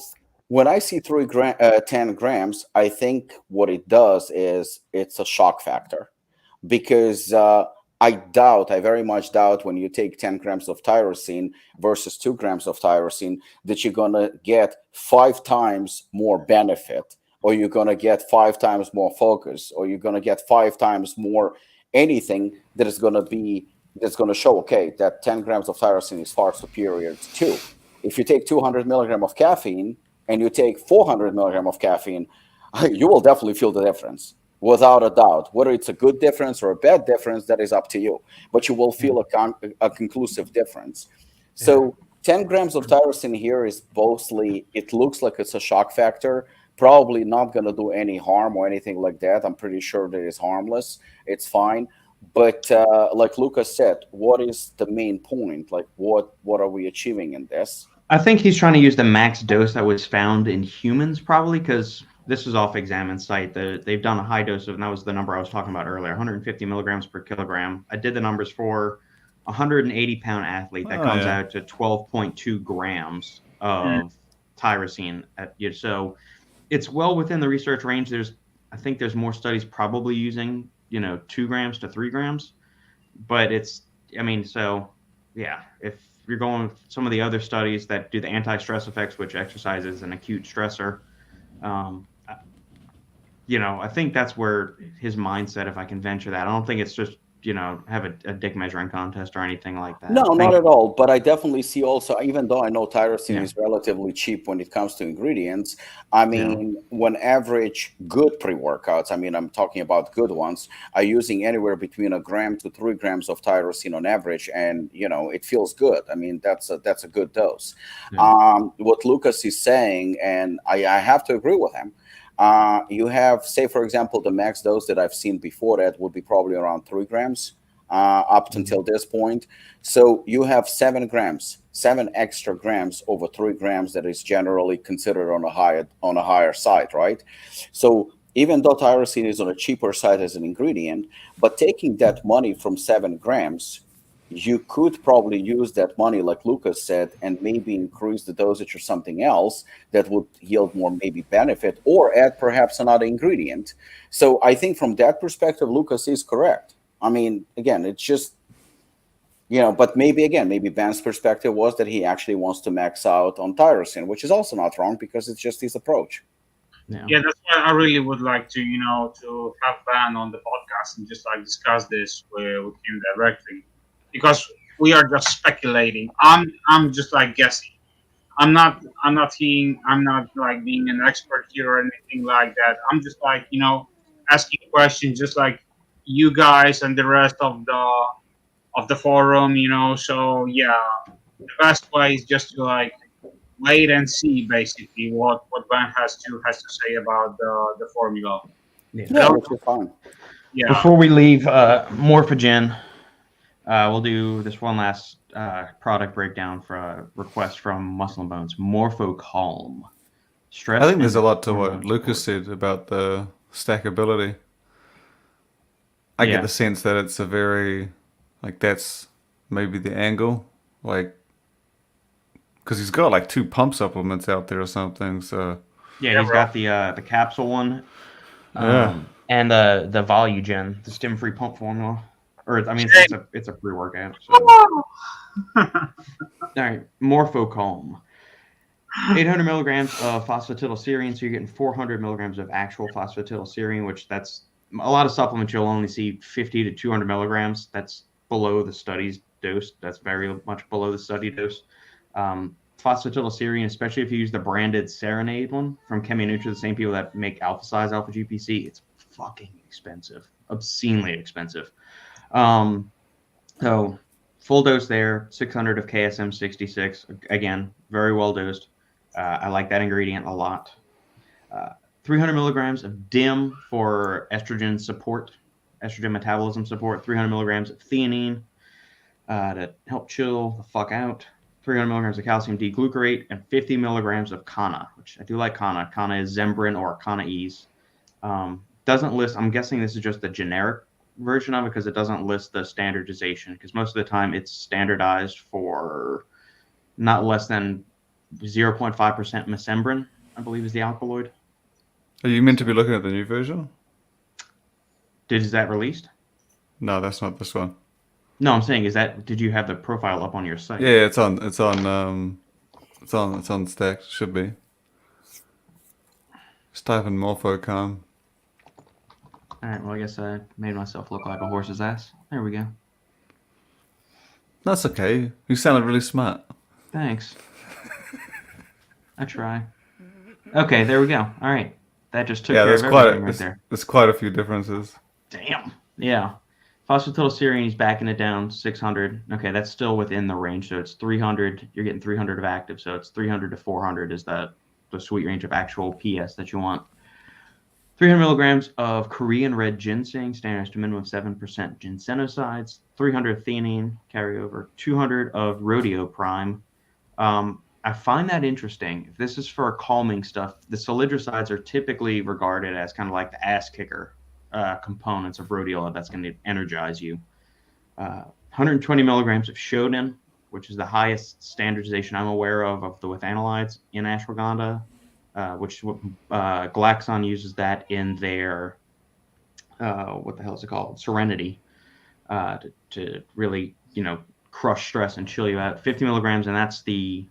when I see 10 grams, I think what it does is it's a shock factor because I very much doubt when you take 10 grams of tyrosine versus 2 grams of tyrosine that you're going to get 5 times more benefit, or you're going to get 5 times more focus, or you're going to get 5 times more anything that's going to show, okay, that 10 grams of tyrosine is far superior to 2. If you take 200 milligram of caffeine and you take 400 milligram of caffeine, you will definitely feel the difference. Without a doubt, whether it's a good difference or a bad difference, that is up to you. But you will feel a conclusive difference. So 10 grams of tyrosine here is mostly, it looks like it's a shock factor, probably not going to do any harm or anything like that. I'm pretty sure that it's harmless. It's fine. But like Lukasz said, what is the main point? Like, what are we achieving in this? I think he's trying to use the max dose that was found in humans, probably, because this is off Examine site. They've done a high dose of, and that was the number I was talking about earlier, 150 milligrams per kilogram. I did the numbers for a 180-pound athlete. That comes out to 12.2 grams of tyrosine. So it's well within the research range. I think there's more studies probably using, 2 grams to 3 grams. But if you're going with some of the other studies that do the anti-stress effects, which exercise is an acute stressor, I think that's where his mindset, if I can venture that. I don't think it's just have a dick measuring contest or anything like that. No, not at all. But I definitely see also, even though I know tyrosine is relatively cheap when it comes to ingredients, I mean, when average good pre-workouts, I mean, I'm talking about good ones, are using anywhere between 1 gram to 3 grams of tyrosine on average, and it feels good. I mean, that's a good dose. What Lukasz is saying, and I have to agree with him. You have, say, for example, the max dose that I've seen before that would be probably around 3 grams. Up until this point. So you have 7 grams, 7 extra grams over 3 grams that is generally considered on a higher side, right? So even though tyrosine is on a cheaper side as an ingredient, but taking that money from 7 grams, you could probably use that money, like Lukasz said, and maybe increase the dosage or something else that would yield more maybe benefit, or add perhaps another ingredient. So I think from that perspective, Lukasz is correct. I mean, again, it's just, but maybe Ben's perspective was that he actually wants to max out on tyrosine, which is also not wrong because it's just his approach. Yeah, that's why I really would like to, to have Ben on the podcast and just discuss this with him directly, because we are just speculating. I'm just guessing. I'm not being an expert here or anything like that. I'm just asking questions, just like you guys and the rest of the forum, So yeah, the best way is just to wait and see basically what Ben has to say about the formula. Yeah, which is fine. Yeah. Before we leave Morphogen, we'll do this one last product breakdown for a request from Muscle and Bones. Morphocalm. I think there's a lot to what Lukasz said about the stackability. I get the sense that it's a very, that's maybe the angle, because he's got 2 pump supplements out there or something. So yeah, he's got the capsule one, and the Volugen, the stim-free pump formula, or I mean it's a pre-workout. So. All right, Morphocalm. 800 milligrams of phosphatidylserine, so you're getting 400 milligrams of actual phosphatidylserine, which that's a lot of supplements. You'll only see 50 to 200 milligrams. That's below the study's dose. That's very much below the study dose. Phosphatidylserine, especially if you use the branded Serenade one from ChemiNutra, the same people that make Alpha Size Alpha GPC, it's fucking expensive, obscenely expensive. So full dose there, 600 of KSM 66. Again, very well dosed. I like that ingredient a lot. 300 milligrams of DIM for estrogen support, estrogen metabolism support. 300 milligrams of theanine to help chill the fuck out. 300 milligrams of calcium D-glucarate, and 50 milligrams of Kana, which I do like Kana. Kana is Zembrin or Kana-Ease. Doesn't list, I'm guessing this is just the generic version of it because it doesn't list the standardization, because most of the time it's standardized for not less than 0.5% mesembrin, I believe is the alkaloid. Are you meant to be looking at the new version? Is that released? No, that's not this one. No, I'm saying, did you have the profile up on your site? Yeah, it's on Stack. Should be. Just type in Morphocalm. All right, well, I guess I made myself look like a horse's ass. There we go. That's okay. You sounded really smart. Thanks. I try. Okay, there we go. All right. That just took care of everything right there. There's quite a few differences. Damn. Yeah. Phosphatidylserine, he's backing it down, 600. Okay, that's still within the range. So it's 300. You're getting 300 of active. So it's 300 to 400 is the sweet range of actual PS that you want. 300 milligrams of Korean red ginseng, standardized to minimum of 7% ginsenosides. 300 theanine, carryover. 200 of rodeo prime. I find that interesting. If this is for calming stuff, the salidrosides are typically regarded as kind of like the ass kicker components of rhodiola that's going to energize you. 120 milligrams of Shodan, which is the highest standardization I'm aware of the withanolides in ashwagandha, which Glaxon uses that in their, what the hell is it called? Serenity, to really, crush stress and chill you out. 50 milligrams, and that's the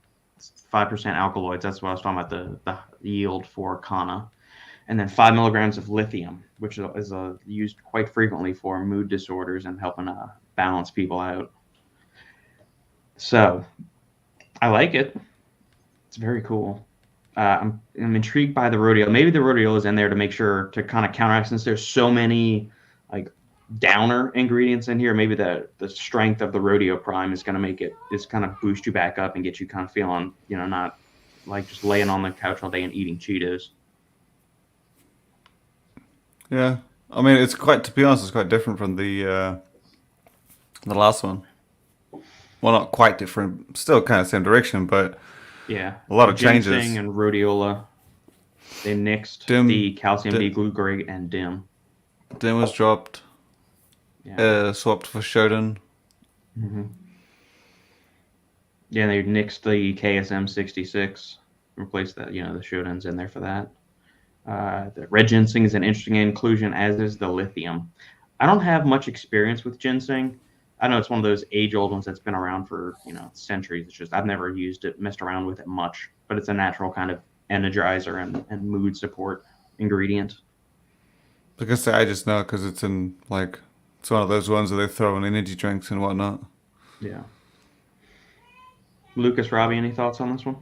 5% alkaloids. That's what I was talking about, the yield for Kana. and then 5 milligrams of lithium, which is used quite frequently for mood disorders and helping balance people out. So I like it. It's very cool. I'm intrigued by the rhodiola. Maybe the rhodiola is in there to make sure to kind of counteract, since there's so many like downer ingredients in here. Maybe the strength of the rhodio prime is going to kind of boost you back up and get you kind of feeling, not like just laying on the couch all day and eating Cheetos. Yeah, I mean, to be honest, it's quite different from the last one. Well, not quite different, still kind of same direction, but yeah, a lot of ginseng changes. And rhodiola, they nixed the calcium D-glucarate and DIM. DIM was dropped. Yeah. Swapped for Shodan. Mm-hmm. Yeah, they nixed the KSM 66, replaced that. The Shodan's in there for that. The red ginseng is an interesting inclusion, as is the lithium. I don't have much experience with ginseng. I know it's one of those age-old ones that's been around for centuries. It's just I've never used it, messed around with it much, but it's a natural kind of energizer and mood support ingredient. Because I just know because it's in it's one of those ones where they throw in energy drinks and whatnot. Yeah. Lukasz, Robbie, any thoughts on this one?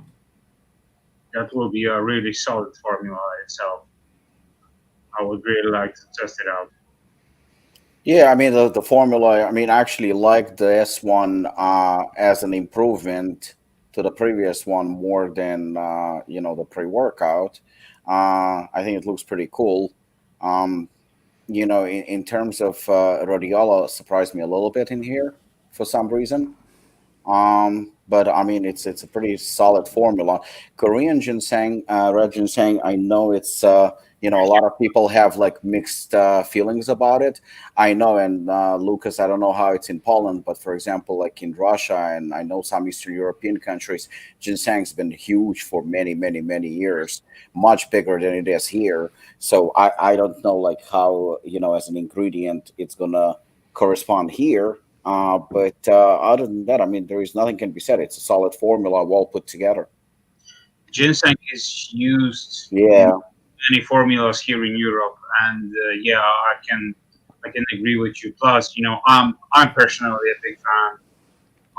That will be a really solid formula itself. I would really like to test it out. Yeah, I mean the formula. I mean, I actually like the S1 as an improvement to the previous one more than the pre-workout. I think it looks pretty cool. In terms of rhodiola, surprised me a little bit in here for some reason. But I mean, it's a pretty solid formula. Korean ginseng, red ginseng. I know it's a lot of people have mixed feelings about it. I know, and Lukasz, I don't know how it's in Poland, but for example, like in Russia and I know some Eastern European countries, ginseng's been huge for many, many, many years, much bigger than it is here. So I don't know how as an ingredient it's gonna correspond here. But other than that, I mean, there is nothing can be said. It's a solid formula, well put together. Ginseng is used Yeah. in many formulas here in Europe, and I can agree with you. Plus, I'm personally a big fan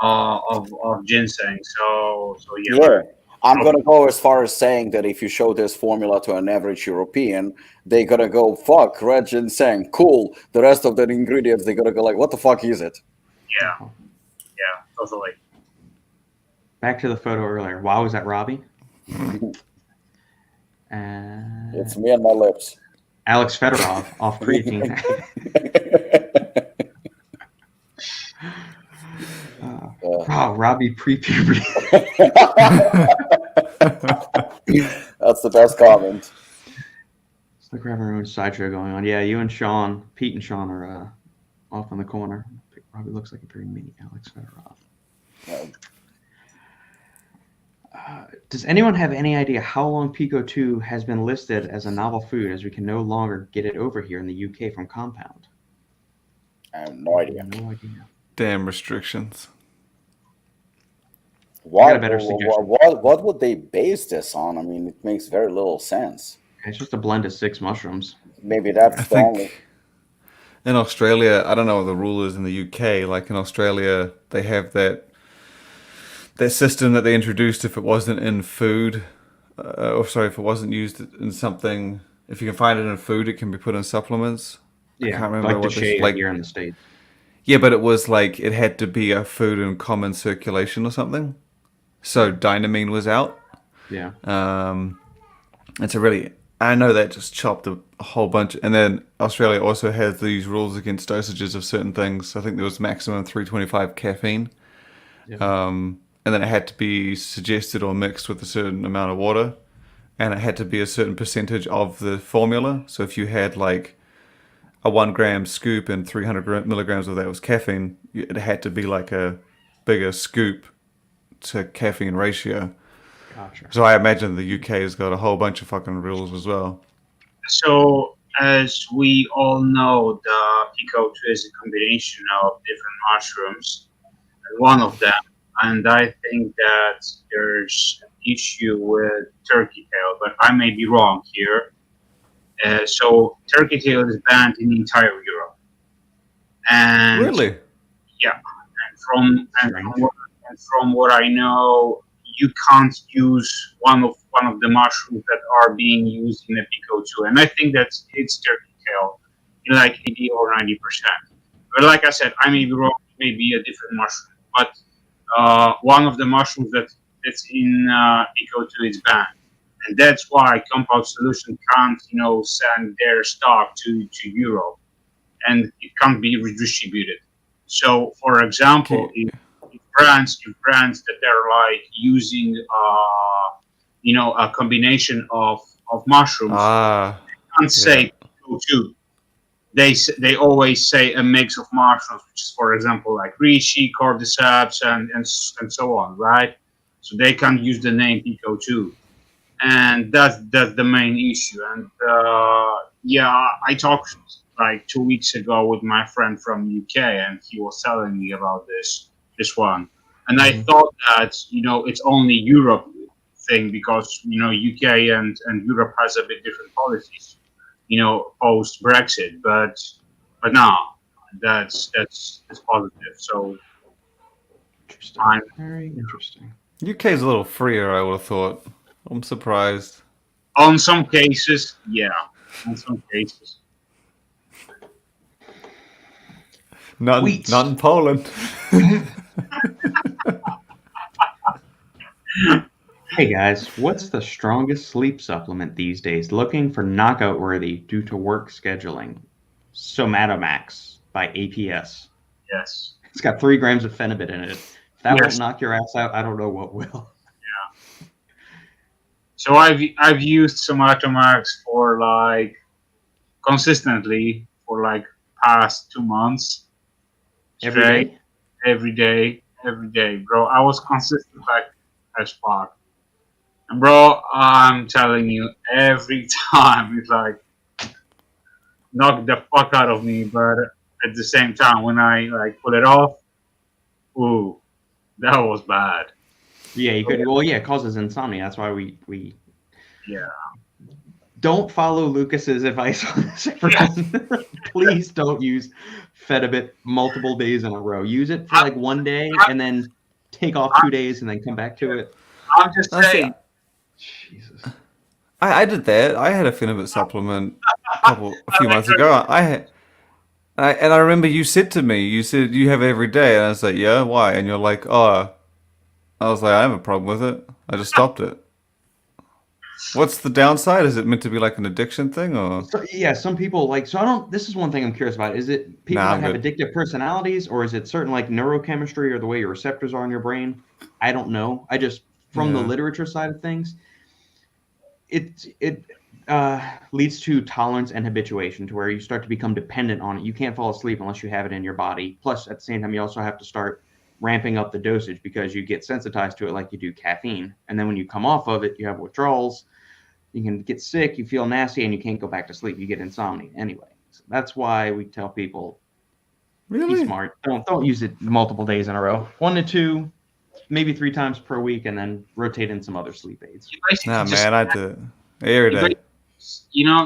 of ginseng. So yeah. Yeah. I'm going to go as far as saying that if you show this formula to an average European, they're going to go, fuck, red ginseng, cool. The rest of the ingredients, they're going to go what the fuck is it? Yeah, totally. Back to the photo earlier. Wow, was that Robbie? It's me and my lips. Alex Fedorov off creatine. Robbie pre-puberty. That's the best comment. It's like we're having our own sideshow going on. Yeah, you and Sean, Pete and Sean are off in the corner. Robbie looks like a very mini Alex Fedorov. Does anyone have any idea how long Pico 2 has been listed as a novel food, as we can no longer get it over here in the UK from Compound? I have no idea. Damn restrictions. What would they base this on? I mean, it makes very little sense. It's just a blend of 6 mushrooms. Maybe that's the only. In Australia, I don't know what the rule is in the UK. Like in Australia, they have that system that they introduced if it wasn't in food, if it wasn't used in something, if you can find it in food, it can be put in supplements. Yeah, I can't remember what this here in the States. Yeah, but it was it had to be a food in common circulation or something. So dynamine was out. Yeah. It's I know that just chopped a whole bunch. And then Australia also has these rules against dosages of certain things. I think there was maximum 325 caffeine. Yeah. And then it had to be suggested or mixed with a certain amount of water. And it had to be a certain percentage of the formula. So if you had a 1 gram scoop and 300 milligrams of that was caffeine, it had to be a bigger scoop to caffeine ratio. Gotcha. So I imagine the UK has got a whole bunch of fucking rules as well. So as we all know, the Pico 2 is a combination of different mushrooms, one of them. And I think that there's an issue with turkey tail, but I may be wrong here. So turkey tail is banned in entire Europe. And Really? yeah, and from what I know, you can't use one of the mushrooms that are being used in Epico 2, and I think that it's turkey tail in like 80 or 90%. But like I said, I may be wrong. It may be a different mushroom, but one of the mushrooms that's in Eco 2 is banned, and that's why Compound Solution can't send their stock to Europe, and it can't be redistributed. So, for example, Okay. if brands that they're like using a combination of mushrooms, Ah, can't yeah. say Eco 2. They always say a mix of mushrooms, which is, for example, like reishi, cordyceps, and so on, right? So they can use the name Pico too, and that's the main issue. And yeah, I talked like 2 weeks ago with my friend from UK, and he was telling me about this one, and I thought that it's only Europe thing because UK and Europe has a bit different policies post Brexit, but no, that's positive. So Interesting. I'm Very interesting. UK is a little freer, I would have thought. I'm surprised. on some cases, yeah, on some cases. Not, Wheat. not in Poland. Hey guys, what's the strongest sleep supplement these days? Looking for knockout worthy due to work scheduling. Somatomax by APS. Yes, It's got 3 grams of phenibut in it. If that Yes. won't knock your ass out, I don't know what will. so I've used Somatomax for like consistently for like past 2 months Every straight, day? every day, bro. I was consistent like as fuck. And bro, I'm telling you, every time it's like knock the fuck out of me, but at the same time, when I like pull it off, ooh, that was bad. Yeah, you could. Well, yeah, it causes insomnia. That's why we Yeah, don't follow Lukasz's advice on this, everyone. Please don't use phenibut multiple days in a row. Use it for like one day and then take off 2 days and then come back to it. I'm just I see. saying. Jesus. I did that. I had a phenibut supplement a few months ago. And I remember you said to me, you said you have it every day, and I was like, yeah, why? And you're like, oh, I was like, I have a problem with it. I just stopped it. What's the downside? Is it meant to be like an addiction thing, or? So, yeah, some people like. So I don't. This is one thing I'm curious about. Is it people Nah, that I'm have good. addictive personalities, or is it certain like neurochemistry or the way your receptors are in your brain? I don't know. I just from the Yeah. literature side of things, it leads to tolerance and habituation to where you start to become dependent on it. You can't fall asleep unless you have it in your body. Plus, at the same time, you also have to start ramping up the dosage because you get sensitized to it like you do caffeine. And then when you come off of it, you have withdrawals. You can get sick, you feel nasty, and you can't go back to sleep. You get insomnia anyway. So that's why we tell people be Really? smart. Don't use it multiple days in a row. 1 to 2, maybe 3 times per week, and then rotate in some other sleep aids. You basically Nah, just man, I do it every you day.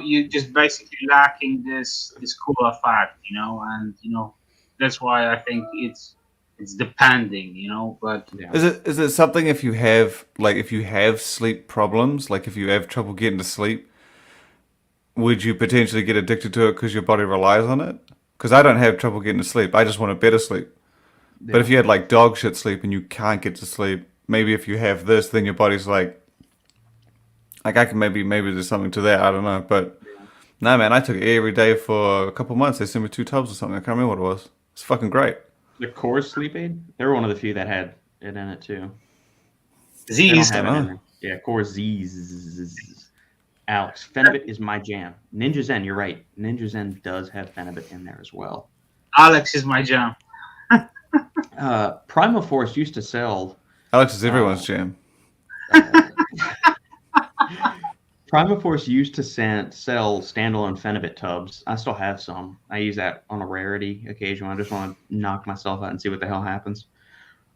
you're just basically lacking this cool effect, and that's why I think it's depending, but Yeah. Is it something if you have sleep problems, like if you have trouble getting to sleep, would you potentially get addicted to it because your body relies on it? Because I don't have trouble getting to sleep. I just want a better sleep. But if you had like dog shit sleep and you can't get to sleep, maybe if you have this, then your body's like I can maybe there's something to that. I don't know, but no, man, I took it every day for a couple months. They sent me 2 tubs or something. I can't remember what it was. It's fucking great. The Core sleep aid, they were one of the few that had it in it too. They don't Z's. have it in there. Yeah, Core Z's. Alex, phenibut is my jam. Ninja Zen, you're right. Ninja Zen does have phenibut in there as well. Alex is my jam. Primal Force used to sell. Alex is everyone's jam. Primal Force used to sell standalone phenibut tubs. I still have some. I use that on a rarity occasion when I just want to knock myself out and see what the hell happens.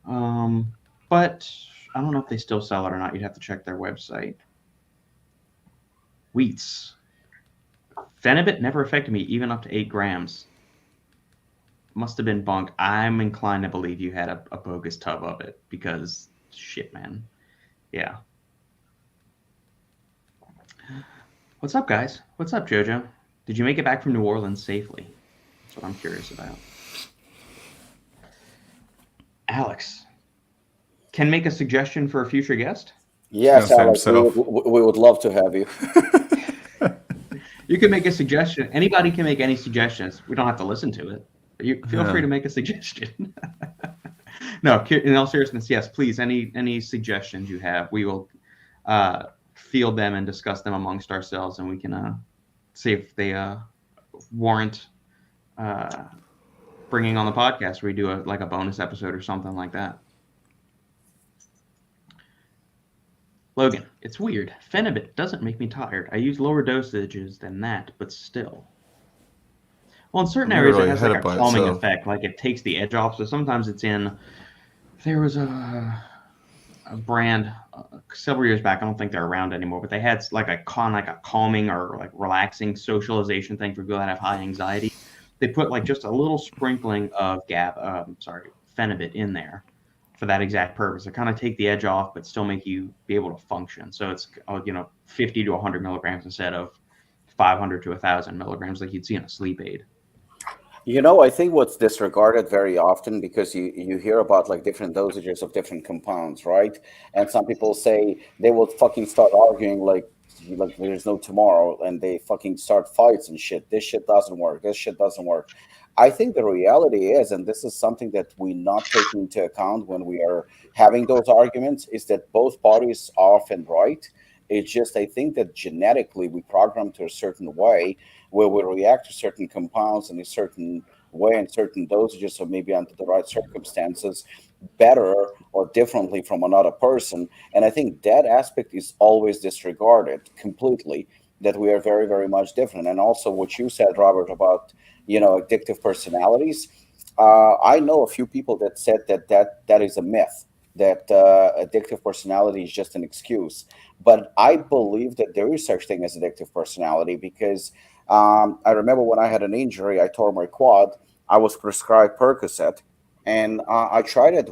But I don't know if they still sell it or not. You'd have to check their website. Wheats. Phenibut never affected me, even up to 8 grams. Must have been bunk. I'm inclined to believe you had a bogus tub of it because shit, man. Yeah. What's up, guys? What's up, JoJo? Did you make it back from New Orleans safely? That's what I'm curious about. Alex, can make a suggestion for a future guest? Yes, Alex, we would love to have you. You can make a suggestion. Anybody can make any suggestions. We don't have to listen to it. But you feel free to make a suggestion. No, in all seriousness, yes, please. Any suggestions you have, we will field them and discuss them amongst ourselves, and we can see if they warrant bringing on the podcast where we do a bonus episode or something like that. Logan, it's weird. Phenibut doesn't make me tired. I use lower dosages than that, but still. Well, in certain areas it has like a calming effect, like it takes the edge off. So sometimes it's in. There was a brand several years back. I don't think they're around anymore, but they had like a calming or like relaxing socialization thing for people that have high anxiety. They put like just a little sprinkling of Phenibut in there for that exact purpose. To kind of take the edge off, but still make you be able to function. So it's 50 to 100 milligrams instead of 500 to 1,000 milligrams like you'd see in a sleep aid. I think what's disregarded very often, because you hear about like different dosages of different compounds, right? And some people say they will fucking start arguing like there's no tomorrow, and they fucking start fights and shit. This shit doesn't work. This shit doesn't work. I think the reality is, and this is something that we not take into account when we are having those arguments, is that both parties are often right. It's just, I think that genetically we program to a certain way where we react to certain compounds in a certain way and certain dosages, or maybe under the right circumstances, better or differently from another person. And I think that aspect is always disregarded completely, that we are very, very much different. And also what you said, Robert, about, addictive personalities. I know a few people that said that is a myth, that addictive personality is just an excuse. But I believe that there is such thing as addictive personality, because I remember when I had an injury, I tore my quad, I was prescribed Percocet, and I tried it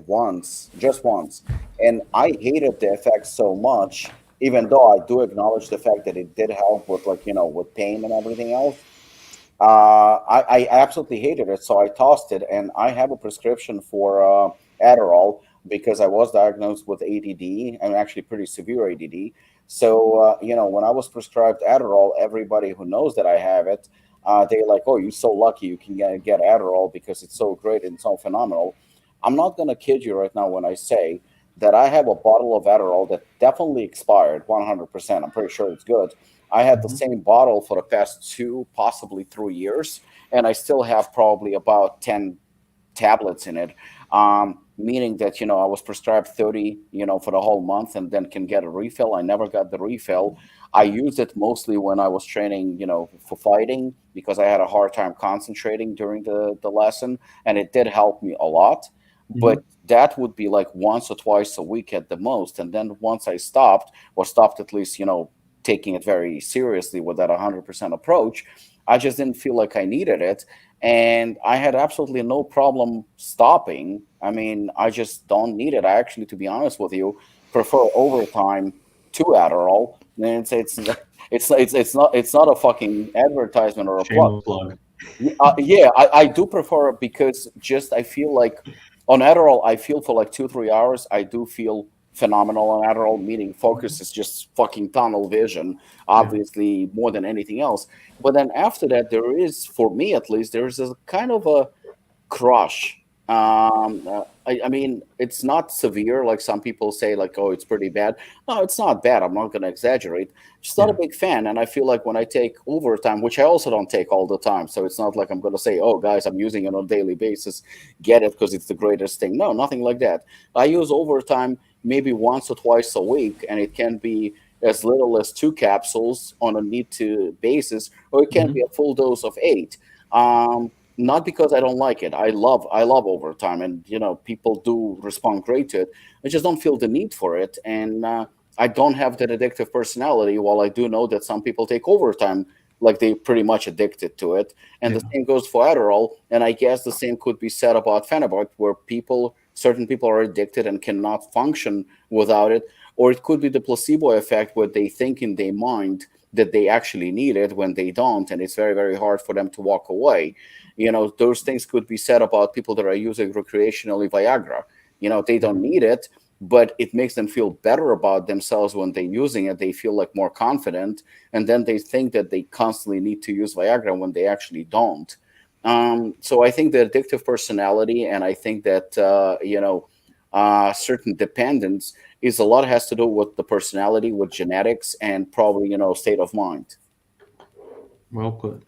just once, and I hated the effect so much, even though I do acknowledge the fact that it did help with with pain and everything else. I absolutely hated it, so I tossed it, and I have a prescription for Adderall, because I was diagnosed with ADD, and actually pretty severe ADD. So, when I was prescribed Adderall, everybody who knows that I have it, they're like, oh, you're so lucky you can get Adderall because it's so great and so phenomenal. I'm not going to kid you right now when I say that I have a bottle of Adderall that definitely expired 100%. I'm pretty sure it's good. I had the same bottle for the past 2, possibly 3 years, and I still have probably about 10 tablets in it. Meaning that, I was prescribed 30, for the whole month, and then can get a refill. I never got the refill. I used it mostly when I was training, for fighting, because I had a hard time concentrating during the lesson, and it did help me a lot. Mm-hmm. But that would be like once or twice a week at the most. And then once I stopped at least, taking it very seriously with that 100% approach, I just didn't feel like I needed it. And I had absolutely no problem stopping. I mean, I just don't need it. I actually, to be honest with you, prefer overtime to Adderall. And it's not a fucking advertisement or a plug. I do prefer it, because just I feel like on Adderall, I feel for like 2-3 hours, I do feel phenomenal on Adderall, meaning focus is just fucking tunnel vision, obviously, more than anything else. But then after that, there is, for me at least, there's a kind of a crush. I mean, it's not severe like some people say, like, oh, it's pretty bad. No, it's not bad. I'm not going to exaggerate. Just not a big fan. And I feel like when I take overtime, which I also don't take all the time, so it's not like I'm going to say, oh, guys, I'm using it on a daily basis, get it because it's the greatest thing. No, nothing like that. I use overtime maybe once or twice a week, and it can be as little as 2 capsules on a need-to basis, or it can be a full dose of 8. Not because I don't like it. I love overtime, and people do respond great to it. I just don't feel the need for it, and I don't have that addictive personality. While I do know that some people take overtime like they pretty much addicted to it. And the same goes for Adderall. And I guess the same could be said about phenibut, where certain people are addicted and cannot function without it. Or it could be the placebo effect, where they think in their mind that they actually need it when they don't, and it's very, very hard for them to walk away. Those things could be said about people that are using recreationally Viagra. They don't need it, but it makes them feel better about themselves when they're using it. They feel like more confident, and then they think that they constantly need to use Viagra when they actually don't. So I think the addictive personality, and I think that certain dependence is a lot has to do with the personality, with genetics, and probably state of mind. Well put.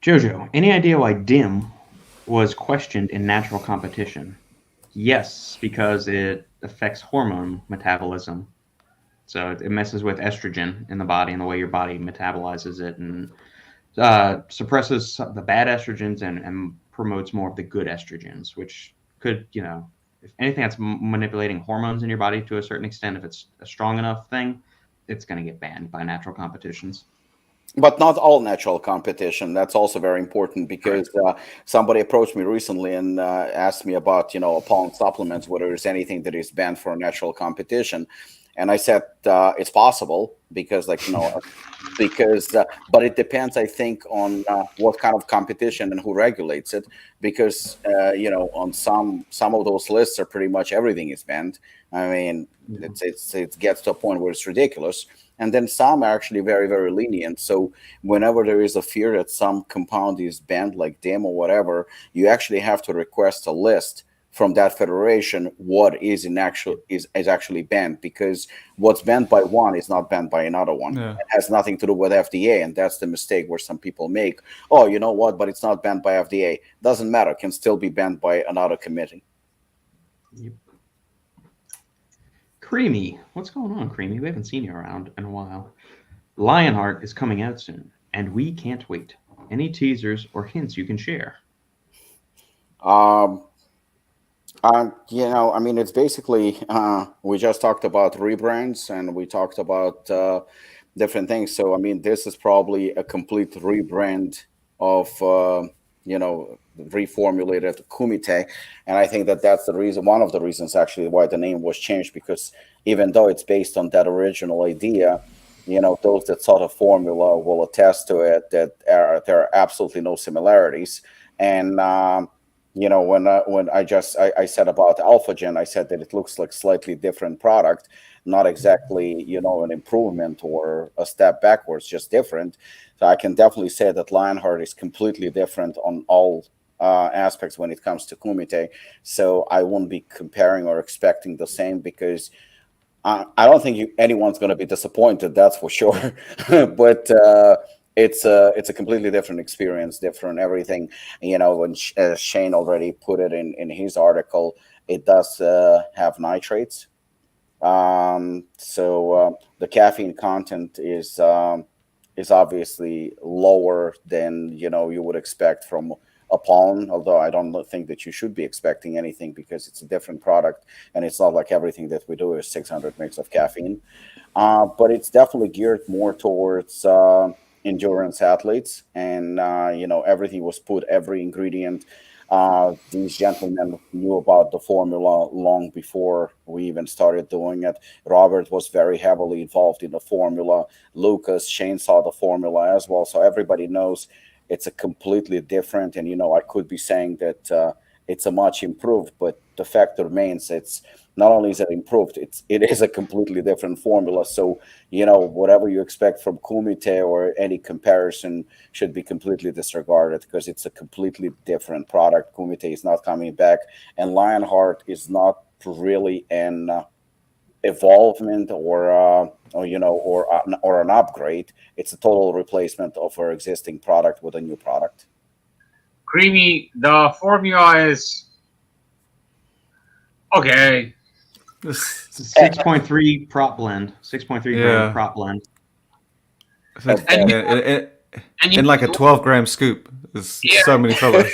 Jojo, any idea why DIM was questioned in natural competition? Yes, because it affects hormone metabolism. So it messes with estrogen in the body and the way your body metabolizes it, and suppresses the bad estrogens and promotes more of the good estrogens, which could, if anything that's manipulating hormones in your body to a certain extent, if it's a strong enough thing, it's going to get banned by natural competitions. But not all natural competition. That's also very important, because somebody approached me recently and asked me about, Apollon supplements, whether there's anything that is banned for natural competition. And I said it's possible, because but it depends, I think, on what kind of competition and who regulates it. Because on some of those lists are pretty much everything is banned. I mean, it gets to a point where it's ridiculous. And then some are actually very, very lenient. So whenever there is a fear that some compound is banned, like DIM or whatever, you actually have to request a list from that federation what is actually banned, because what's banned by one is not banned by another one. Yeah. It has nothing to do with FDA, and that's the mistake where some people make. Oh, you know what? But it's not banned by FDA. Doesn't matter. It can still be banned by another committee. Yep. Creamy, what's going on, Creamy? We haven't seen you around in a while. Lionheart is coming out soon, and we can't wait. Any teasers or hints you can share? It's basically, we just talked about rebrands, and we talked about different things. So, this is probably a complete rebrand of, reformulated Kumite. And I think that that's one of the reasons actually why the name was changed, because even though it's based on that original idea, those that saw the formula will attest to it, that there are absolutely no similarities. And, when I said about AlphaGen, I said that it looks like slightly different product, not exactly, an improvement or a step backwards, just different. So I can definitely say that Lionheart is completely different on all aspects when it comes to Kumite. So I won't be comparing or expecting the same, because I don't think anyone's going to be disappointed, that's for sure. But it's a completely different experience, different everything. When Shane already put it in his article, it does have nitrates. So the caffeine content is obviously lower than you would expect from Apollon, although I don't think that you should be expecting anything, because it's a different product, and it's not like everything that we do is 600 mg of caffeine. But it's definitely geared more towards endurance athletes, and everything was put, every ingredient. These gentlemen knew about the formula long before we even started doing it. Robert was very heavily involved in the formula. Lukasz, Shane saw the formula as well. So everybody knows it's a completely different, and I could be saying that it's a much improved, but the fact remains, it's not only is it improved, it is a completely different formula. So whatever you expect from Kumite or any comparison should be completely disregarded, because it's a completely different product. Kumite is not coming back, and Lionheart is not really an evolvement or an upgrade. It's a total replacement of our existing product with a new product. Creamy, the formula is okay. 6.3 prop blend, 6.3 gram prop blend. And like a 12-gram scoop. There's so many colors.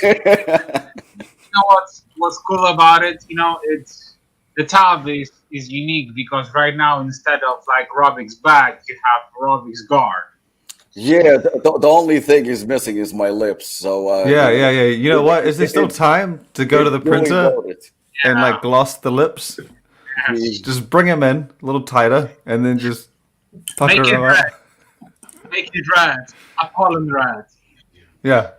What's cool about it? It's the top is is unique because right now instead of like Robbie's back, you have Robbie's guard. Yeah, the only thing is missing is my lips. So Yeah. You know what? Is there still time to go to the printer and like gloss the lips? Just bring them in a little tighter, and then just pucker them up. Make it red. Apollon red. Yeah.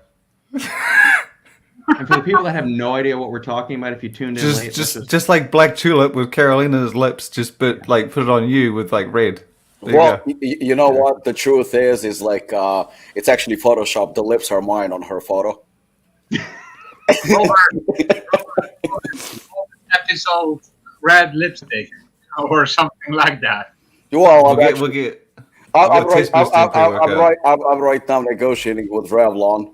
And for the people that have no idea what we're talking about, if you tuned in late, just like Black Tulip with Carolina's lips, just put it on you with like red. Well, you know what? The truth is like it's actually Photoshopped. The lips are mine on her photo. Episode red lipstick or something like that. Well, I'm right now negotiating with Revlon.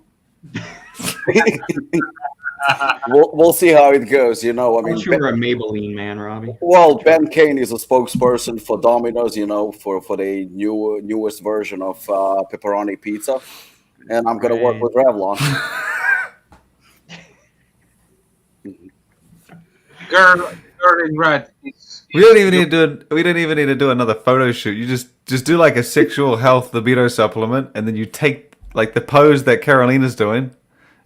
we'll see how it goes. You know, I mean, you were a Maybelline man, Robbie. Well, Ben Kane is a spokesperson for Domino's. You know, for the newest version of pepperoni pizza, and I'm gonna work with Revlon. Girl in red. We don't even need to do another photo shoot. You just do like a sexual health libido supplement, and then you take like the pose that Carolina's doing.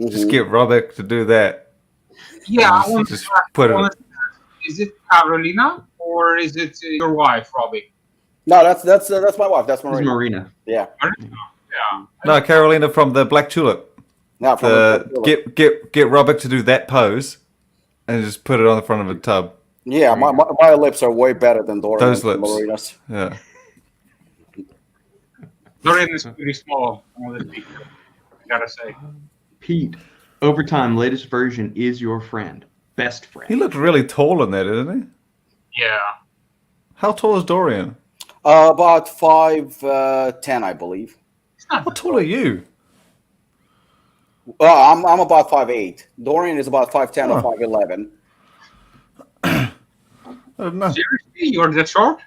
Mm-hmm. Just get Robbie to do that. Yeah, I want to put it. Is it Carolina or is it your wife, Robbie? No, that's my wife. That's Marina. Marina. Yeah. Yeah. No, Carolina from the Black Tulip. No, from the Black Tulip. Get Robbie to do that pose, and just put it on the front of a tub. Yeah, my lips are way better than Dorian. Those lips. Marina's. Yeah. Dorian is pretty small. I gotta say. Pete, Overtime latest version is your friend, best friend. He looked really tall in that, didn't he? Yeah. How tall is Dorian? About 5'10", I believe. How tall are you? I'm about 5'8". Dorian is about 5'10" or 5'11". I don't know. Seriously, you're that short?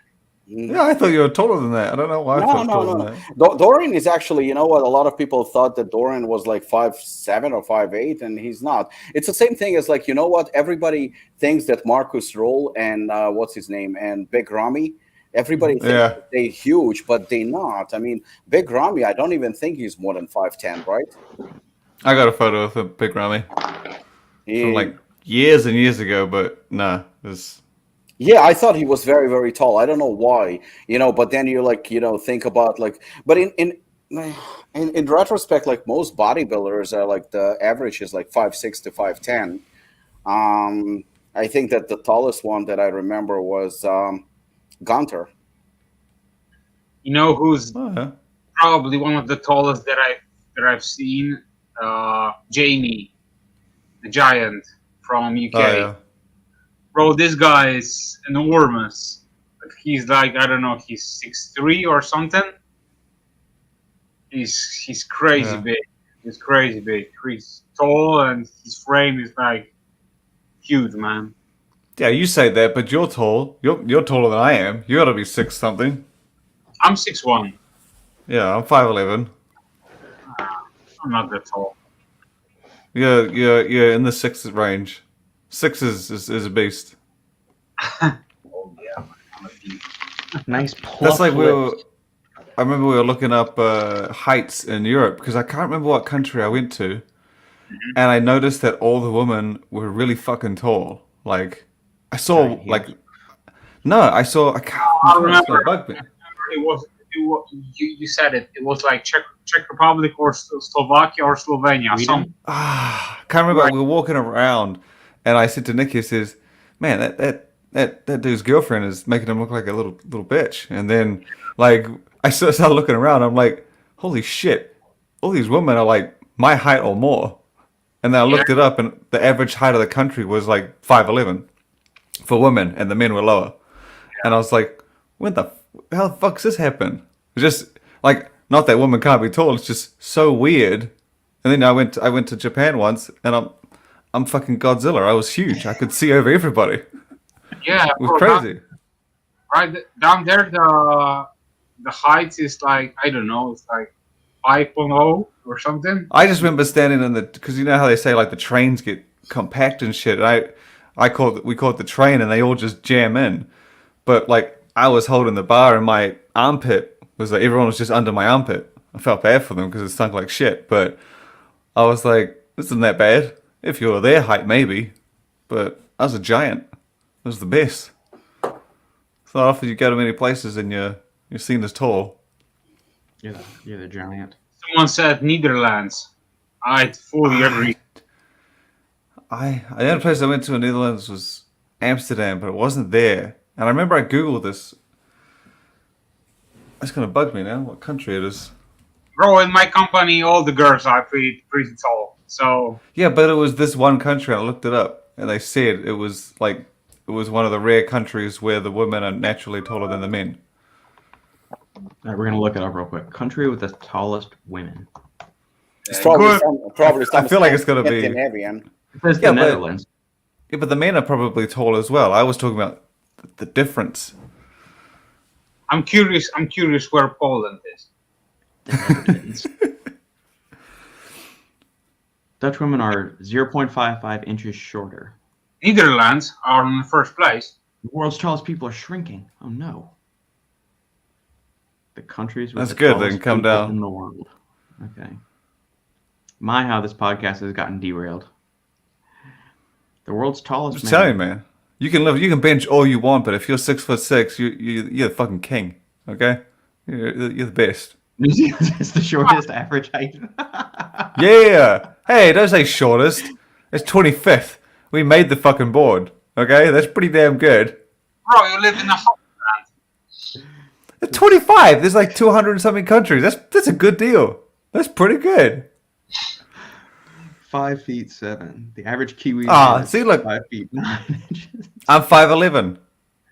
Yeah, I thought you were taller than that. I don't know why I thought taller than that. Dorian is actually, you know what? A lot of people thought that Dorian was like 5'7" or 5'8", and he's not. It's the same thing as like, you know what? Everybody thinks that Marcus Roll and what's his name and Big Ramy. Everybody thinks they're huge, but they're not. I mean, Big Ramy, I don't even think he's more than 5'10", right? I got a photo of Big Ramy from like years and years ago, but nah, it's. Yeah, I thought he was very, very tall. I don't know why, you know. But then you like, you know, think about like, but in retrospect, like most bodybuilders are like the average is like 5'6" to 5'10". I think that the tallest one that I remember was Gunter. You know who's probably one of the tallest that I've seen? Jamie, the giant from UK. Oh, yeah. Bro, this guy is enormous. He's like, I don't know, he's 6'3" or something. He's crazy big. He's crazy big. He's tall and his frame is like huge, man. Yeah, you say that, but you're tall. You're taller than I am. You ought to be 6 something. I'm 6'1". Yeah, I'm 5'11". I'm not that tall. You're in the 6 range. 6 is a beast. Oh yeah, I'm a beast. Nice plump That's like lips. I remember we were looking up heights in Europe because I can't remember what country I went to, and I noticed that all the women were really fucking tall. Like I saw I can't remember. It was you said it. It was like Czech Republic or Slovakia or Slovenia. Can't remember. We were walking around, and I said to Nicky, I says, "Man, that dude's girlfriend is making him look like a little bitch." And then, like, I started looking around. I'm like, "Holy shit! All these women are like my height or more." And then I looked it up, and the average height of the country was like 5'11" for women, and the men were lower. And I was like, how the fuck's this happen? It's just like, not that women can't be tall. It's just so weird. And then I went to Japan once, and I'm fucking Godzilla. I was huge. I could see over everybody. Yeah, it was crazy. Down there, the height is like, I don't know, it's like 5.0 or something. I just remember standing because you know how they say like the trains get compact and shit. And we call it the train, and they all just jam in. but like I was holding the bar and my armpit was like everyone was just under my armpit. I felt bad for them because it stunk like shit, but I was like, this isn't that bad. If you were their height, maybe, but I was a giant. It was the best. It's not often you go to many places and you're seen as tall. You're the giant. Someone said Netherlands. I fully agree. The only place I went to in the Netherlands was Amsterdam, but it wasn't there. And I remember I googled this. It's gonna bug me now. What country it is? Bro, in my company, all the girls are pretty tall. So Yeah, but it was this one country. I looked it up, and they said it was one of the rare countries where the women are naturally taller than the men. All right, we're gonna look it up real quick. Country with the tallest women. It's probably I feel like it's gonna be. Scandinavian. It's the Netherlands. Yeah, but the men are probably tall as well. I was talking about the difference. I'm curious where Poland is. Dutch women are 0.55 inches shorter. Netherlands are in the first place. The world's tallest people are shrinking. Oh no. The countries with That's the good, they tallest can come people down. in the world. Okay. How this podcast has gotten derailed. The world's tallest Just tell you, man. You can bench all you want, but if you're 6'6", you're the fucking king. Okay, you're the best. New Zealand is the shortest average height. Yeah. Hey, don't say shortest. It's 25th. We made the fucking board. Okay, that's pretty damn good. Bro, you live in a hot land. 25. There's like 200 and something countries. That's a good deal. That's pretty good. 5'7". The average Kiwi is see, look. 5 feet 9 inches. I'm 5'11".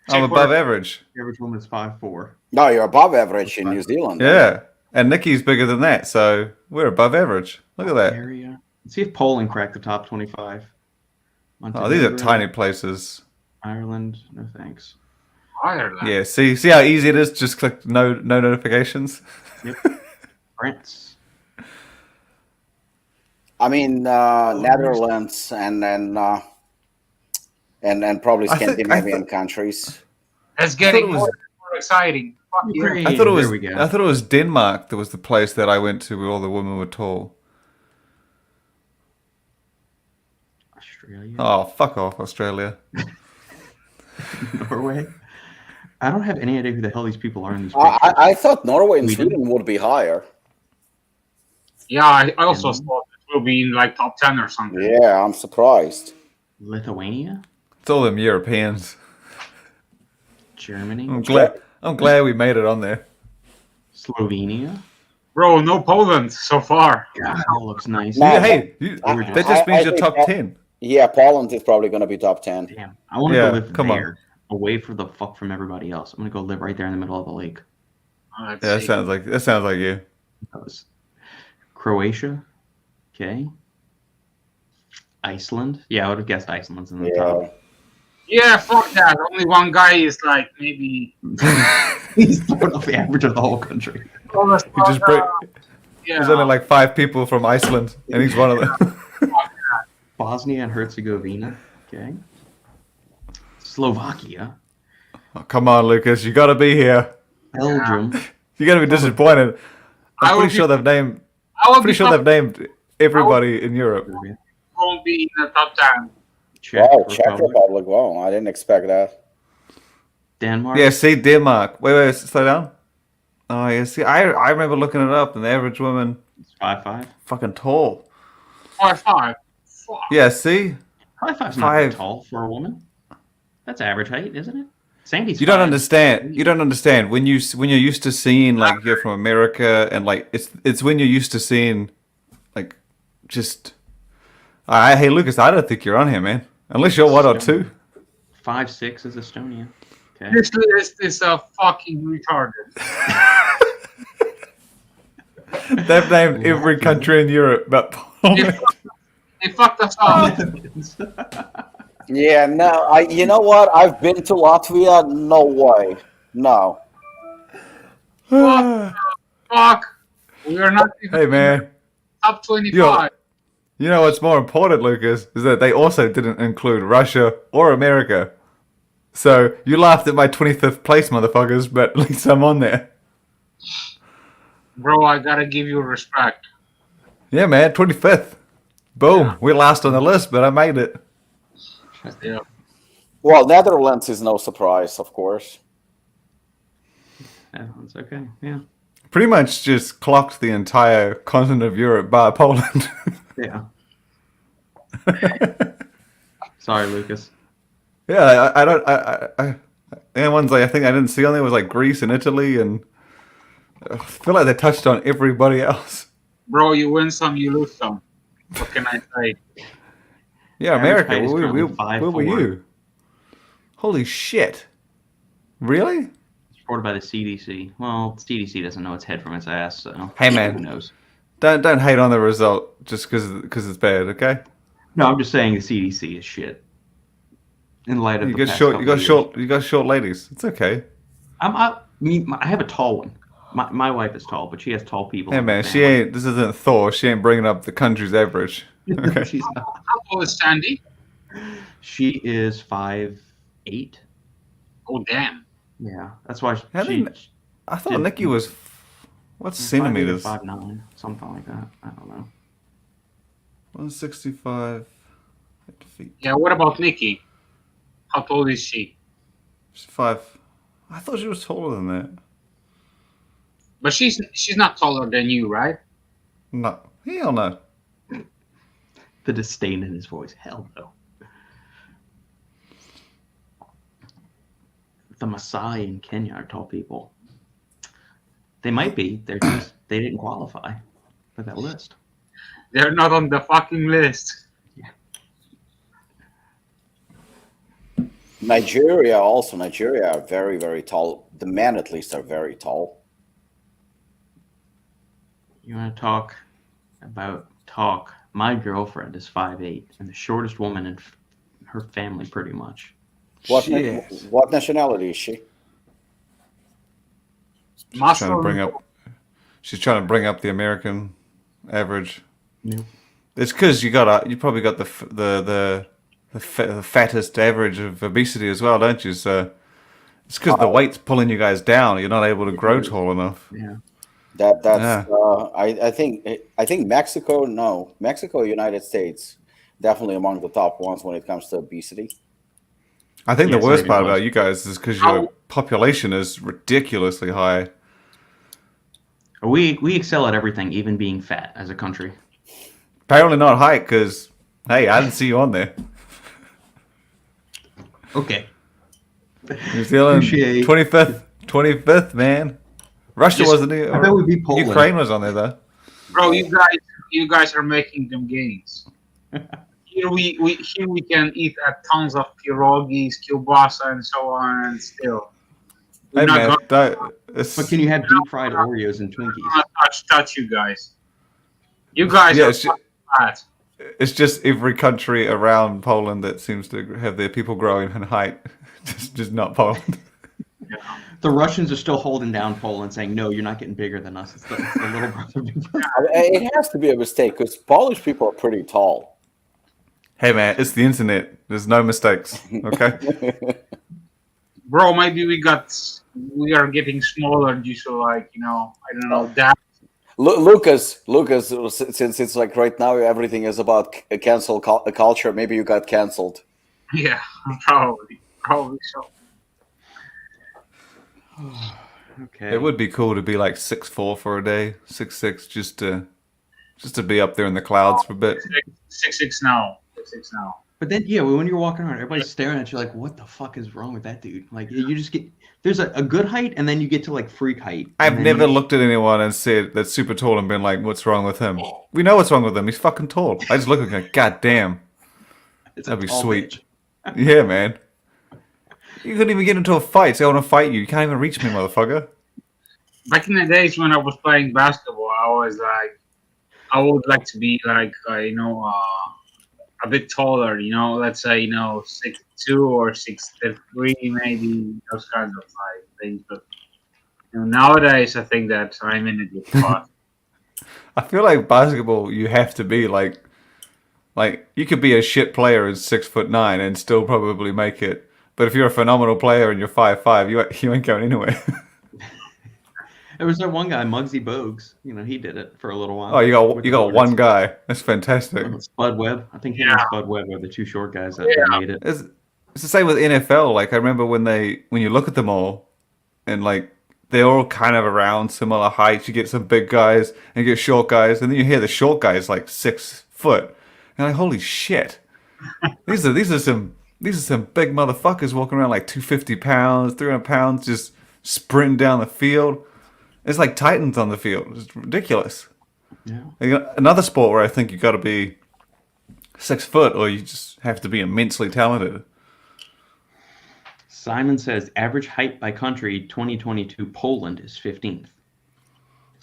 I'm above average. The average woman is 5'4". No, you're above average in New Zealand. Yeah, and Nikki's bigger than that, so we're above average. Look at that. Area. Let's see if Poland cracked the top 25. Oh, these are tiny places. Ireland, no thanks. Ireland. Yeah, see how easy it is? Just click no notifications. Yep. France. I mean, Netherlands and probably Scandinavian countries. It's getting more exciting. Fuck you. I thought it was. There we go. I thought it was Denmark that was the place that I went to where all the women were tall. Australia. Oh, fuck off, Australia. Norway. I don't have any idea who the hell these people are in these pictures. I thought Norway and Sweden would be higher. Yeah, I also thought it will be in like top 10 or something. Yeah, I'm surprised. Lithuania. It's all them Europeans. Germany. I'm glad we made it on there. Slovenia. Bro, no Poland so far. God, that looks nice. No, That just means you're top 10. Yeah, Poland is probably going to be top 10. Damn. I want to go live there, away from the fuck from everybody else. I'm going to go live right there in the middle of the lake. Yeah, that sounds like you. Croatia. Okay. Iceland. Yeah, I would have guessed Iceland's in the top. Yeah, fuck that. Only one guy is like maybe. He's throwing off the average of the whole country. There's only like 5 people from Iceland, and he's one of them. Bosnia and Herzegovina. Okay. Slovakia. Oh, come on, Lukasz, you got to be here. Belgium. You're gonna be disappointed. I'm pretty sure they've named. They've named everybody in Europe. Won't be in the top 10. Czech Republic. Wow, I didn't expect that. Denmark. Yeah, see Denmark. Wait, slow down. Oh yeah, see, I remember looking it up, and the average woman. It's 5'5". Fucking tall. 5'5". Fuck. Yeah, see. 5'5's not that tall for a woman. That's average height, isn't it? Sandy's. You don't understand. You don't understand when you're used to seeing like you're from America, and like it's when you're used to seeing like just. Hey Lukasz, I don't think you're on here, man. Unless you're 1 or 2. 5'6" is Estonia. Okay. This list is fucking retarded. They've named every country in Europe but Poland. They fucked us up. Yeah, no, you know what? I've been to Latvia. No way. No. Fuck. We are not even Hey, man. top 25. You know what's more important, Lukasz, is that they also didn't include Russia or America. So you laughed at my 25th place, motherfuckers, but at least I'm on there. Bro, I gotta give you respect. Yeah, man, 25th. Boom. Yeah. We're last on the list, but I made it. Yeah. Well, Netherlands is no surprise, of course. That's okay. Yeah. Pretty much just clocked the entire continent of Europe bar Poland. Yeah. Sorry, Lukasz. Yeah, I don't. The ones I think I didn't see on there was like Greece and Italy, and I feel like they touched on everybody else. Bro, you win some, you lose some. What can I say? Yeah, Average America. height is Where currently were 5'4". you? Holy shit! Really? Reported by the CDC. Well, CDC doesn't know its head from its ass, so Hey, who man. knows? Don't hate on the result just because it's bad, okay? No, I'm just saying the CDC is shit. In light of You the got past short. couple You got of years. short. You got short ladies. It's okay. I have a tall one. My wife is tall, but she has tall people. Hey in her man, she family. ain't. This isn't Thor. She ain't bringing up the country's average. Okay. She's not. How tall is Sandy? She is 5'8". Oh, damn. Yeah, that's why How she. did- I thought Did- Nikki was. What's centimeters? 5'9", something like that. I don't know. 165 feet. Yeah, what about Nikki? How tall is she? She's 5. I thought she was taller than that. But she's not taller than you, right? No, hell no. The disdain in his voice. Hell no. The Maasai in Kenya are tall people. They might be. They didn't qualify for that list. They're not on the fucking list. Nigeria are very, very tall. The men, at least, are very tall. You want to talk about talk? My girlfriend is 5'8", and the shortest woman in her family, pretty much. Shit. What nationality is she? She's trying to bring up. She's trying to bring up the American average. No. It's because you probably got the fattest average of obesity as well, don't you? So it's because the weight's pulling you guys down. You're not able to grow tall enough. Yeah. That's I think Mexico, United States, definitely among the top ones when it comes to obesity. I think Yeah, the worst sorry, part it was. about you guys is because your population is ridiculously high. We excel at everything, even being fat as a country. Apparently not height, because hey, I didn't see you on there. Okay. New Zealand, Appreciate- 25th, man. Russia Yes, wasn't. I bet we'd be Poland. Ukraine was on there though. Bro, you guys are making them gains. Here we can eat tons of pierogies, kielbasa, and so on, and still. We're Hey not man, But can you have deep fried Oreos and Twinkies? gonna touch you guys. You guys Yeah, are it's fat. it's just every country around Poland that seems to have their people growing in height, just not Poland. The Russians are still holding down Poland, saying, "No, you're not getting bigger than us." It's the little brother. It has to be a mistake because Polish people are pretty tall. Hey man, it's the internet. There's no mistakes. Okay. Bro, maybe we are getting smaller due to I don't know that. Lucas, since it's like right now everything is about cancel culture, maybe you got canceled. Yeah, probably so. Okay. It would be cool to be like 6'4" for a day, 6'6", just to be up there in the clouds for a bit. 6'6" now. 6'6" now. But then, yeah, when you're walking around, everybody's staring at you like, "What the fuck is wrong with that dude?" Like, you just get there's a good height, and then you get to like freak height. I've and then never you- looked at anyone and said that's super tall and been like, "What's wrong with him?" We know what's wrong with him. He's fucking tall. I just look at him and go, "God damn, It's a that'd be tall sweet." bitch. Yeah, man. You couldn't even get into a fight. Say I want to fight you. You can't even reach me, motherfucker. Back in the days when I was playing basketball, I would like to be a bit taller. Let's say 6'2" or 6'3", maybe those kinds of things. But nowadays, I think that I'm in a good spot. I feel like basketball, you have to be like you could be a shit player at 6'9" and still probably make it. But if you're a phenomenal player and you're 5'5", you ain't going anywhere. There was that one guy, Muggsy Bogues. He did it for a little while. Oh, you got one guy. That's fantastic. Spud Webb. I think he and Spud Webb are the two short guys that made it. It's the same with NFL. Like I remember when you look at them all, and like they're all kind of around similar heights. You get some big guys and you get short guys, and then you hear the short guys like 6 foot, and like holy shit, these are some big motherfuckers walking around like 250 pounds, 300 pounds, just sprinting down the field. It's like Titans on the field. It's ridiculous. Yeah. Another sport where I think you got to be 6 foot, or you just have to be immensely talented. Simon says average height by country 2022 Poland is 15th.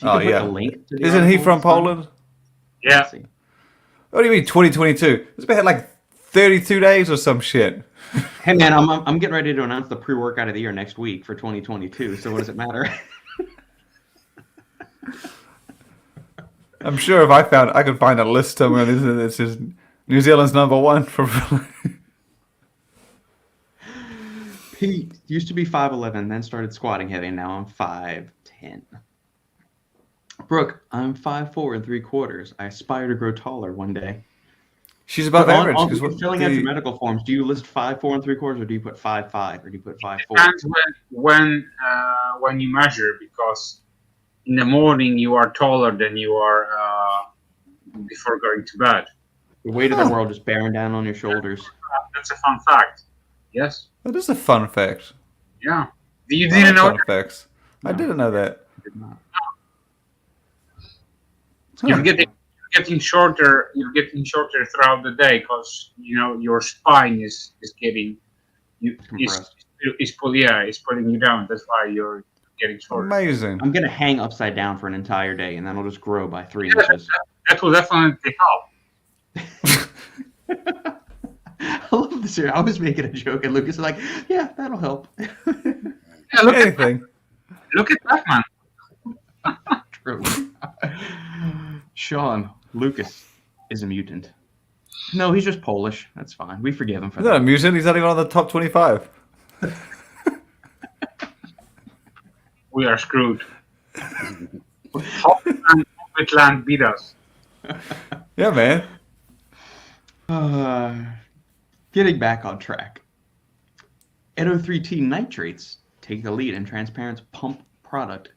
Oh yeah. Link to Isn't he from Poland? Yeah. What do you mean 2022? It's been like 32 days or some shit. Hey man, I'm getting ready to announce the pre-workout of the year next week for 2022. So what does it matter? I'm sure if I could find a list somewhere that says New Zealand's #1 for. Pete used to be 5'11", then started squatting heavy. Now I'm 5'10". Brooke, I'm 5'4 3/4". I aspire to grow taller one day. She's above average. Because filling out your medical forms, do you list 5'4 3/4", or do you put 5'5", or do you put 5'4"? Depends when you measure, because in the morning you are taller than you are before going to bed. The weight of the world is bearing down on your shoulders. That's a fun fact. Yes. That is a fun fact. Yeah. You didn't know that? Facts. No. I didn't know that. I did not. You're getting shorter. You're getting shorter throughout the day because your spine is getting is pulling you down. That's why you're getting shorter. Amazing. I'm gonna hang upside down for an entire day, and then I'll just grow by 3 inches. That will definitely help. I love this here. I was making a joke, and Lukasz is like, "Yeah, that'll help." Yeah, look Anything. Look at Batman. True. Sean, Lukasz is a mutant. No, he's just Polish. That's fine. We forgive him for He's that. not a mutant. He's not even on the top 25. We are screwed. Hobbitland beat us. Yeah, man. Getting back on track. NO3T nitrates take the lead in Transparent's pump product,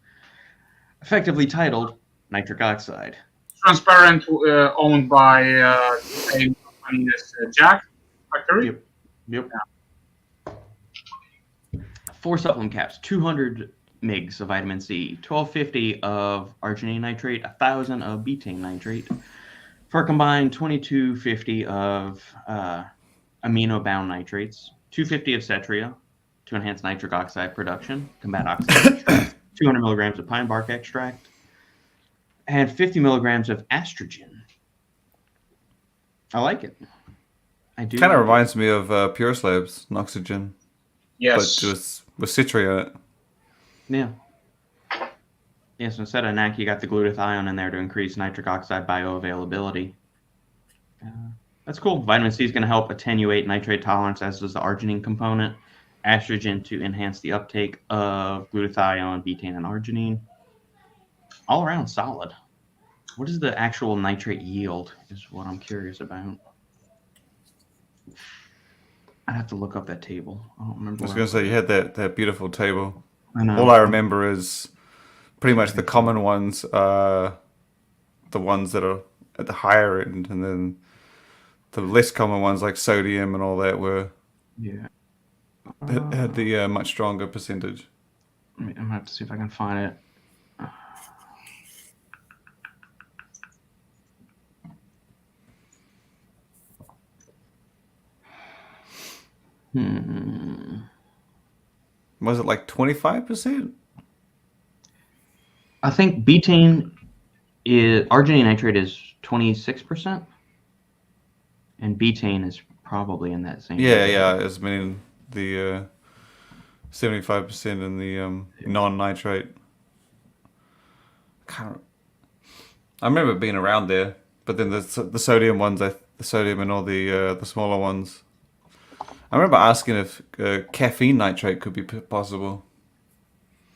effectively titled Nitric Oxide. Transparent, owned by the same company as Jack Factory. Yep. Yeah. 4 supplement caps, 200 mgs of vitamin C, 1250 of arginine nitrate, 1000 of betaine nitrate, for a combined 2250 of amino-bound nitrates, 250 of cetria to enhance nitric oxide production, combat oxide extract, 200 milligrams of pine bark extract, and 50 milligrams of estrogen. I like it. I do. Kind of reminds me of Pure Slabs, Oxygen. Yes. But just with citria in it. Yeah. Yeah, so instead of NAC, you got the glutathione in there to increase nitric oxide bioavailability. That's cool. Vitamin C is going to help attenuate nitrate tolerance, as does the arginine component. Estrogen to enhance the uptake of glutathione, betaine, and arginine. All around solid. What is the actual nitrate yield is what I'm curious about. I'd have to look up that table. I don't remember. I was going to say, you had that beautiful table. I know. All I remember is pretty much the common ones, the ones that are at the higher end, and then the less common ones like sodium and all that had the much stronger percentage. I'm going to have to see if I can find it. Was it like 25%? I think betaine is arginine nitrate is 26%, and betaine is probably in that same. Yeah. As meaning the 75% in the non-nitrate. I remember being around there, but then the sodium ones, the sodium and all the smaller ones. I remember asking if caffeine nitrate could be possible.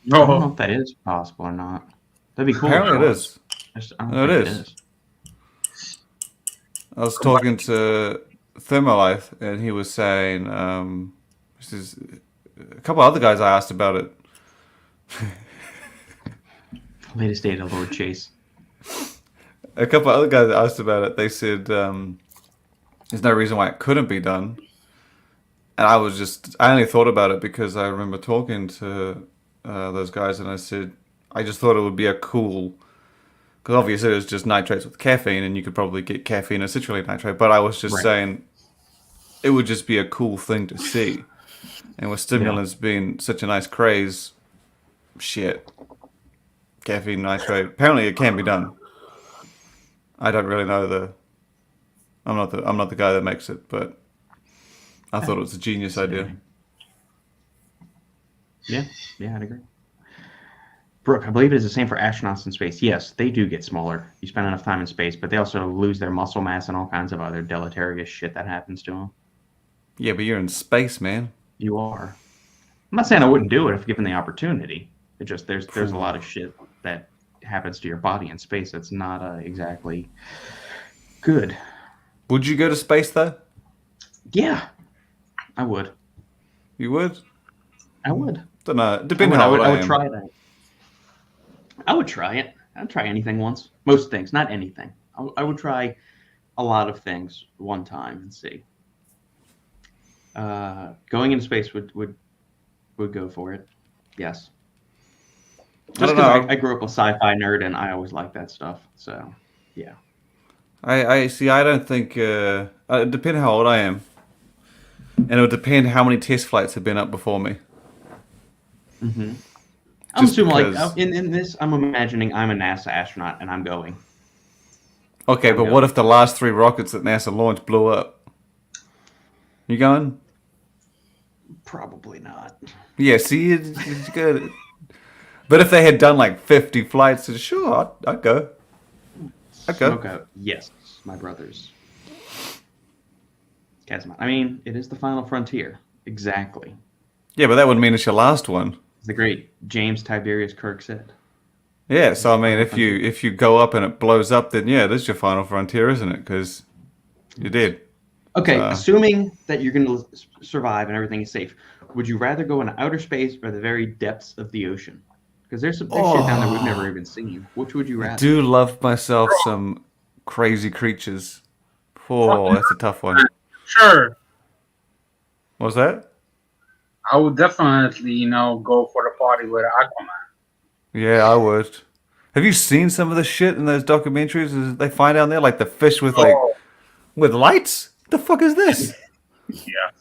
I don't know if that is possible or not. That'd be cool. Apparently it is. I don't think it is. I was talking to Thermolife, and he was saying, a couple other guys I asked about it. Latest data, Lord Chase. A couple other guys asked about it. They said there's no reason why it couldn't be done. And I only thought about it because I remember talking to those guys, and I said, I just thought it would be a cool, because obviously it was just nitrates with caffeine, and you could probably get caffeine and citrulline nitrate, but I was just saying it would just be a cool thing to see. And with stimulants being such a nice craze, shit, caffeine nitrate, apparently it can be done. I don't really know I'm not the guy that makes it, but I thought it was a genius idea. Yeah, I'd agree. Brooke, I believe it is the same for astronauts in space. Yes, they do get smaller. You spend enough time in space, but they also lose their muscle mass and all kinds of other deleterious shit that happens to them. Yeah, but you're in space, man. You are. I'm not saying I wouldn't do it if given the opportunity. It just there's a lot of shit that happens to your body in space that's not exactly good. Would you go to space though? Yeah, I would. You would? I would. Don't know. Depending on I would try that. I would try it. I'd try anything once. Most things, not anything. I would try a lot of things one time and see. Going into space would go for it. Yes. Just because I grew up a sci-fi nerd and I always liked that stuff. So, yeah. I see. I don't think. It depends how old I am, and it would depend how many test flights have been up before me. Mm-hmm. I'm assuming, like, in this, I'm imagining I'm a NASA astronaut and I'm going. Okay, but what if the last 3 rockets that NASA launched blew up? You going? Probably not. Yeah, see, it's good. But if they had done like 50 flights, sure, I'd go. I'd go. Smoke out. Yes, my brothers. Catamount. I mean, it is the final frontier. Exactly. Yeah, but that wouldn't mean it's your last one. The great James Tiberius Kirk said. Yeah, so I mean, if you go up and it blows up, then yeah, this is your final frontier, isn't it? Because you're dead. Okay, assuming that you're going to survive and everything is safe, would you rather go into outer space or the very depths of the ocean? Because there's shit down there we've never even seen. Which would you rather? I do love myself some crazy creatures. Oh, that's a tough one. Sure. What's that? I would definitely, go for the party with Aquaman. Yeah, I would. Have you seen some of the shit in those documentaries they find down there? Like the fish with with lights? What the fuck is this? Yeah.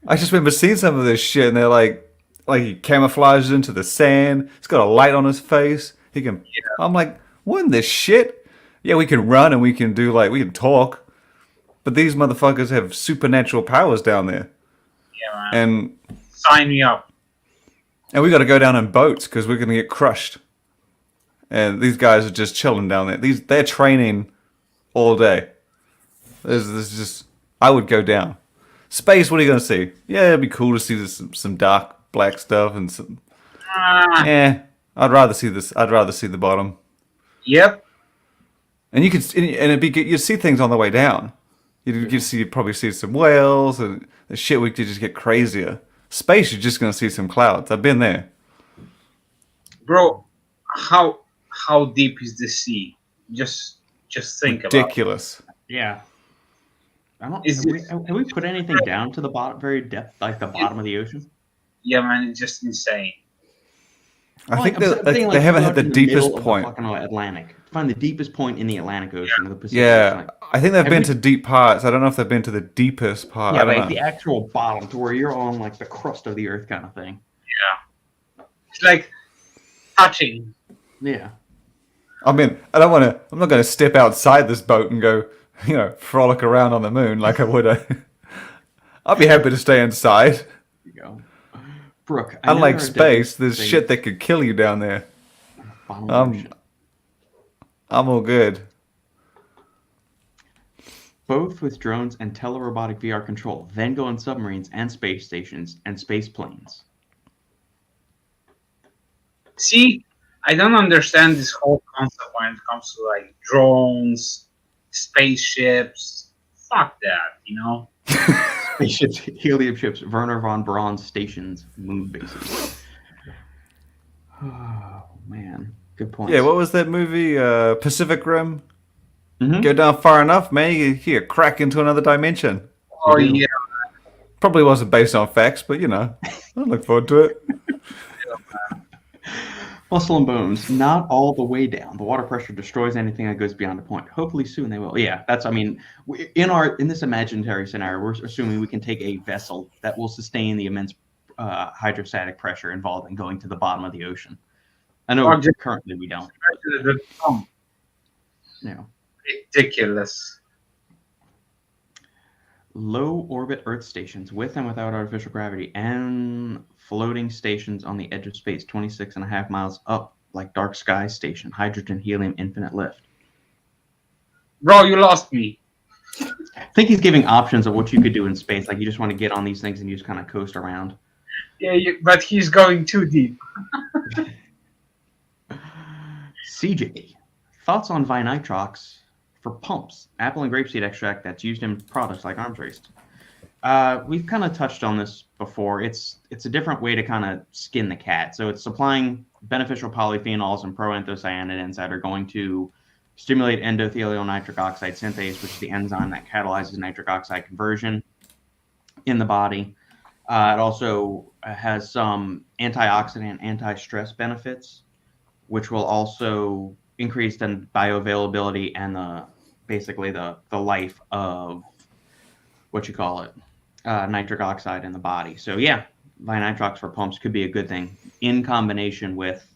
I just remember seeing some of this shit and they're like he camouflages into the sand. He's got a light on his face. He can. Yeah. I'm like, what in this shit? Yeah, we can run and we can we can talk. But these motherfuckers have supernatural powers down there. Yeah, man. And sign me up. And we got to go down in boats because we're going to get crushed. And these guys are just chilling down there. They're training all day. There's just, I would go down. Space, what are you going to see? Yeah, it'd be cool to see some dark black stuff and some. I'd rather see this. I'd rather see the bottom. Yep. And you could, you'd see things on the way down. You'd probably see some whales and the shit. We could just get crazier. Space, you're just going to see some clouds. I've been there. Bro, how deep is the sea? Just think about it. Ridiculous. Yeah. I don't. Have we put anything down to the bottom, very depth, like the bottom of the ocean? Yeah, man, it's just insane. I think they haven't had the deepest point. The Atlantic. Find the deepest point in the Atlantic Ocean, or the Pacific. Yeah, I think they've been to deep parts. I don't know if they've been to the deepest part. Yeah, like the actual bottom, to where you're on like the crust of the earth, kind of thing. Yeah, it's like touching. Yeah. I mean, I'm not going to step outside this boat and go, frolic around on the moon like I would. I'd be happy to stay inside. There you go. Brooke, unlike space, there's shit that could kill you down there. I'm all good. both with drones and telerobotic VR control, then go on submarines and space stations and space planes. See, I don't understand this whole concept when it comes to like drones, spaceships. Fuck that, you know? Spaceships, helium ships, Werner von Braun stations, moon bases. Oh, man. Good point. Yeah, what was that movie? Pacific Rim? Mm-hmm. Go down far enough, man, you crack into another dimension. Oh, yeah. Probably wasn't based on facts, but you know, I look forward to it. Muscle and bones, not all the way down. The water pressure destroys anything that goes beyond a point. Hopefully soon they will. Yeah, that's. I mean, in this imaginary scenario, we're assuming we can take a vessel that will sustain the immense hydrostatic pressure involved in going to the bottom of the ocean. I know currently we don't. Yeah. Ridiculous. Low orbit Earth stations with and without artificial gravity and floating stations on the edge of space, 26.5 miles up, like Dark Sky Station, hydrogen, helium, infinite lift. Bro, you lost me. I think he's giving options of what you could do in space. Like you just want to get on these things and you just kind of coast around. Yeah, but he's going too deep. CJ, thoughts on vinitrox for pumps, apple and grapeseed extract that's used in products like arms race. We've kind of touched on this before. It's a different way to kind of skin the cat. So it's supplying beneficial polyphenols and proanthocyanidins that are going to stimulate endothelial nitric oxide synthase, which is the enzyme that catalyzes nitric oxide conversion in the body. It also has some antioxidant, anti-stress benefits, which will also increase the bioavailability and basically the life of nitric oxide in the body. So yeah, vinitrox for pumps could be a good thing in combination with,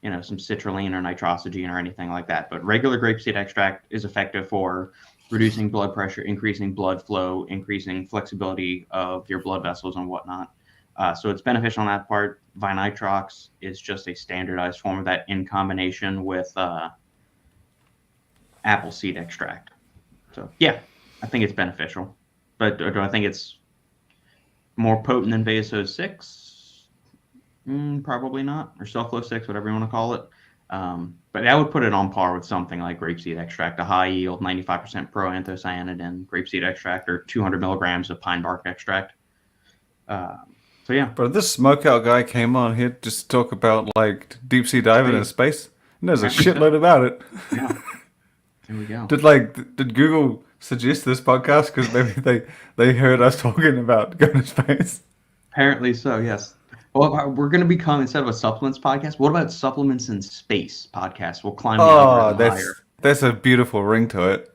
some citrulline or nitrosogene or anything like that. But regular grapeseed extract is effective for reducing blood pressure, increasing blood flow, increasing flexibility of your blood vessels and whatnot. So it's beneficial on that part. Vinitrox is just a standardized form of that in combination with apple seed extract. So yeah, I think it's beneficial. But do I think it's more potent than Vaso 6? Probably not. Or Sulflo 6, whatever you want to call it. But I would put it on par with something like grapeseed extract, a high yield 95% proanthocyanidin grapeseed extract, or 200 milligrams of pine bark extract. So yeah. But this smokeout guy came on here just to talk about like deep sea diving in space. And there's a shitload about it. Yeah. There we go. Did Google suggest this podcast because maybe they heard us talking about going to space? Apparently so, yes. Well, we're going to become, instead of a supplements podcast, what about supplements in space podcast? We'll climb the algorithm higher. That's a beautiful ring to it.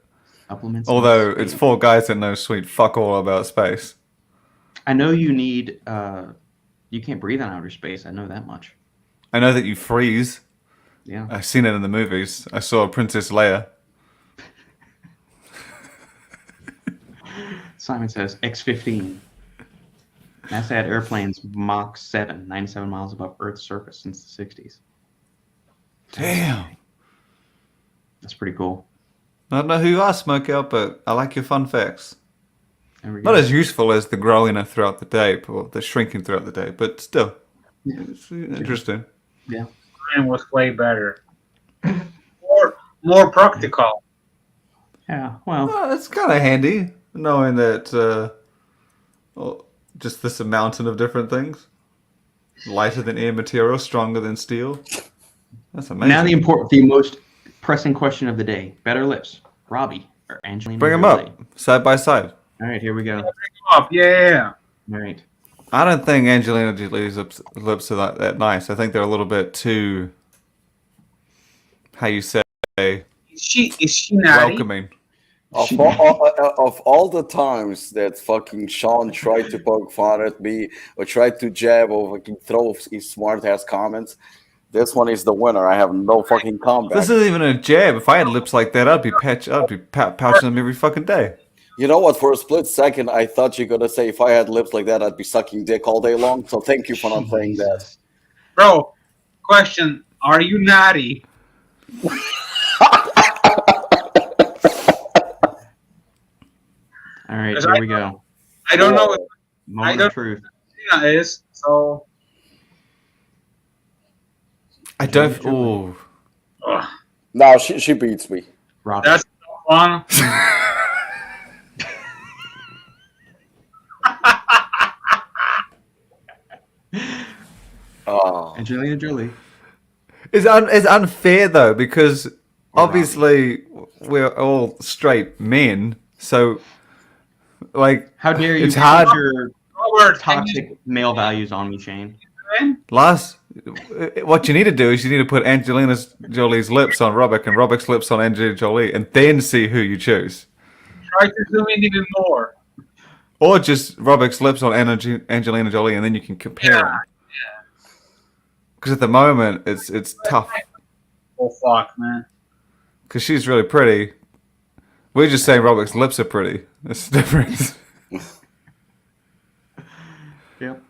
Supplements. Although it's 4 guys that know sweet fuck all about space. I know you need. You can't breathe in outer space. I know that much. I know that you freeze. Yeah. I've seen it in the movies. I saw Princess Leia. Simon says X-15. NASA had airplanes Mach 7, 97 miles above Earth's surface since the 60s. Damn. That's pretty cool. I don't know who you are, Smokeout, but I like your fun facts. Not as useful as the growing throughout the day, or the shrinking throughout the day, but still. Yeah. It's interesting. Yeah. Mine was way better. More practical. Yeah, well. It's kind of handy knowing that just this mountain of different things. Lighter than air material, stronger than steel. That's amazing. Now the most pressing question of the day. Better lips, Robbie or Angelina Bring them Jolie? up, side by side. All right, here we go. Bring them up, yeah. All right. I don't think Angelina Jolie's lips are that nice. I think they're a little bit too, how you say, Is she naughty? welcoming. Of all the times that fucking Sean tried to poke fun at me or tried to jab or fucking throw his smart ass comments, this one is the winner. I have no fucking comeback. This isn't even a jab. If I had lips like that, I'd be pouching them every fucking day. You know what? For a split second, I thought you were gonna say if I had lips like that, I'd be sucking dick all day long. So thank you for not saying that. Bro, question: are you naughty? All right, here we go. I don't know. Moment of truth. Angelina is so. I don't. Oh. No, she beats me. Robbie. That's one. Oh. Angelina Jolie. It's unfair though, because obviously we're all straight men, so like how dare you? It's hard. Your toxic male values on me, Shane. What you need to do is you need to put Angelina Jolie's lips on Robic and Robic's lips on Angelina Jolie, and then see who you choose. Try to zoom in even more. Or just Robic's lips on Angelina Jolie, and then you can compare them. Because at the moment, it's tough. Oh, fuck, man. Because she's really pretty. We're just saying Robic's lips are pretty. That's the difference. Yep.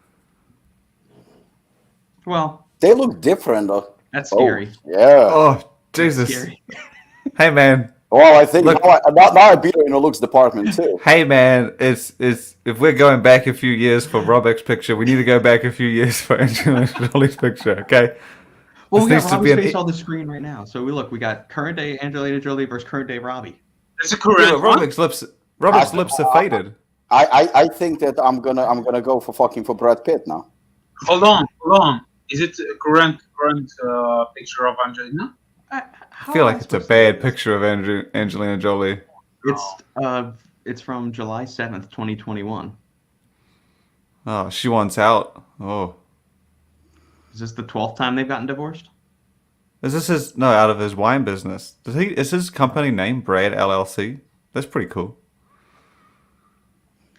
Well, they look different though. That's scary. Oh, yeah. Oh, Jesus. Hey, man. Well, I think now I beat her in the looks department too. Hey, man. It's if we're going back a few years for Robic's picture, we need to go back a few years for Angelina Jolie's picture, okay? Well, we got Robbie's face on the screen right now. So we got current day Angelina Jolie versus current day Robbie. That's a correct one. Robic's lips are faded. I think that I'm gonna go for Brad Pitt now. Hold on. Is it a current picture of Angelina? I feel like it's a bad picture of Angelina Jolie. It's from July 7th, 2021. Oh, she wants out. Oh. Is this the 12th time they've gotten divorced? Is this out of his wine business? Is his company name Brad LLC? That's pretty cool.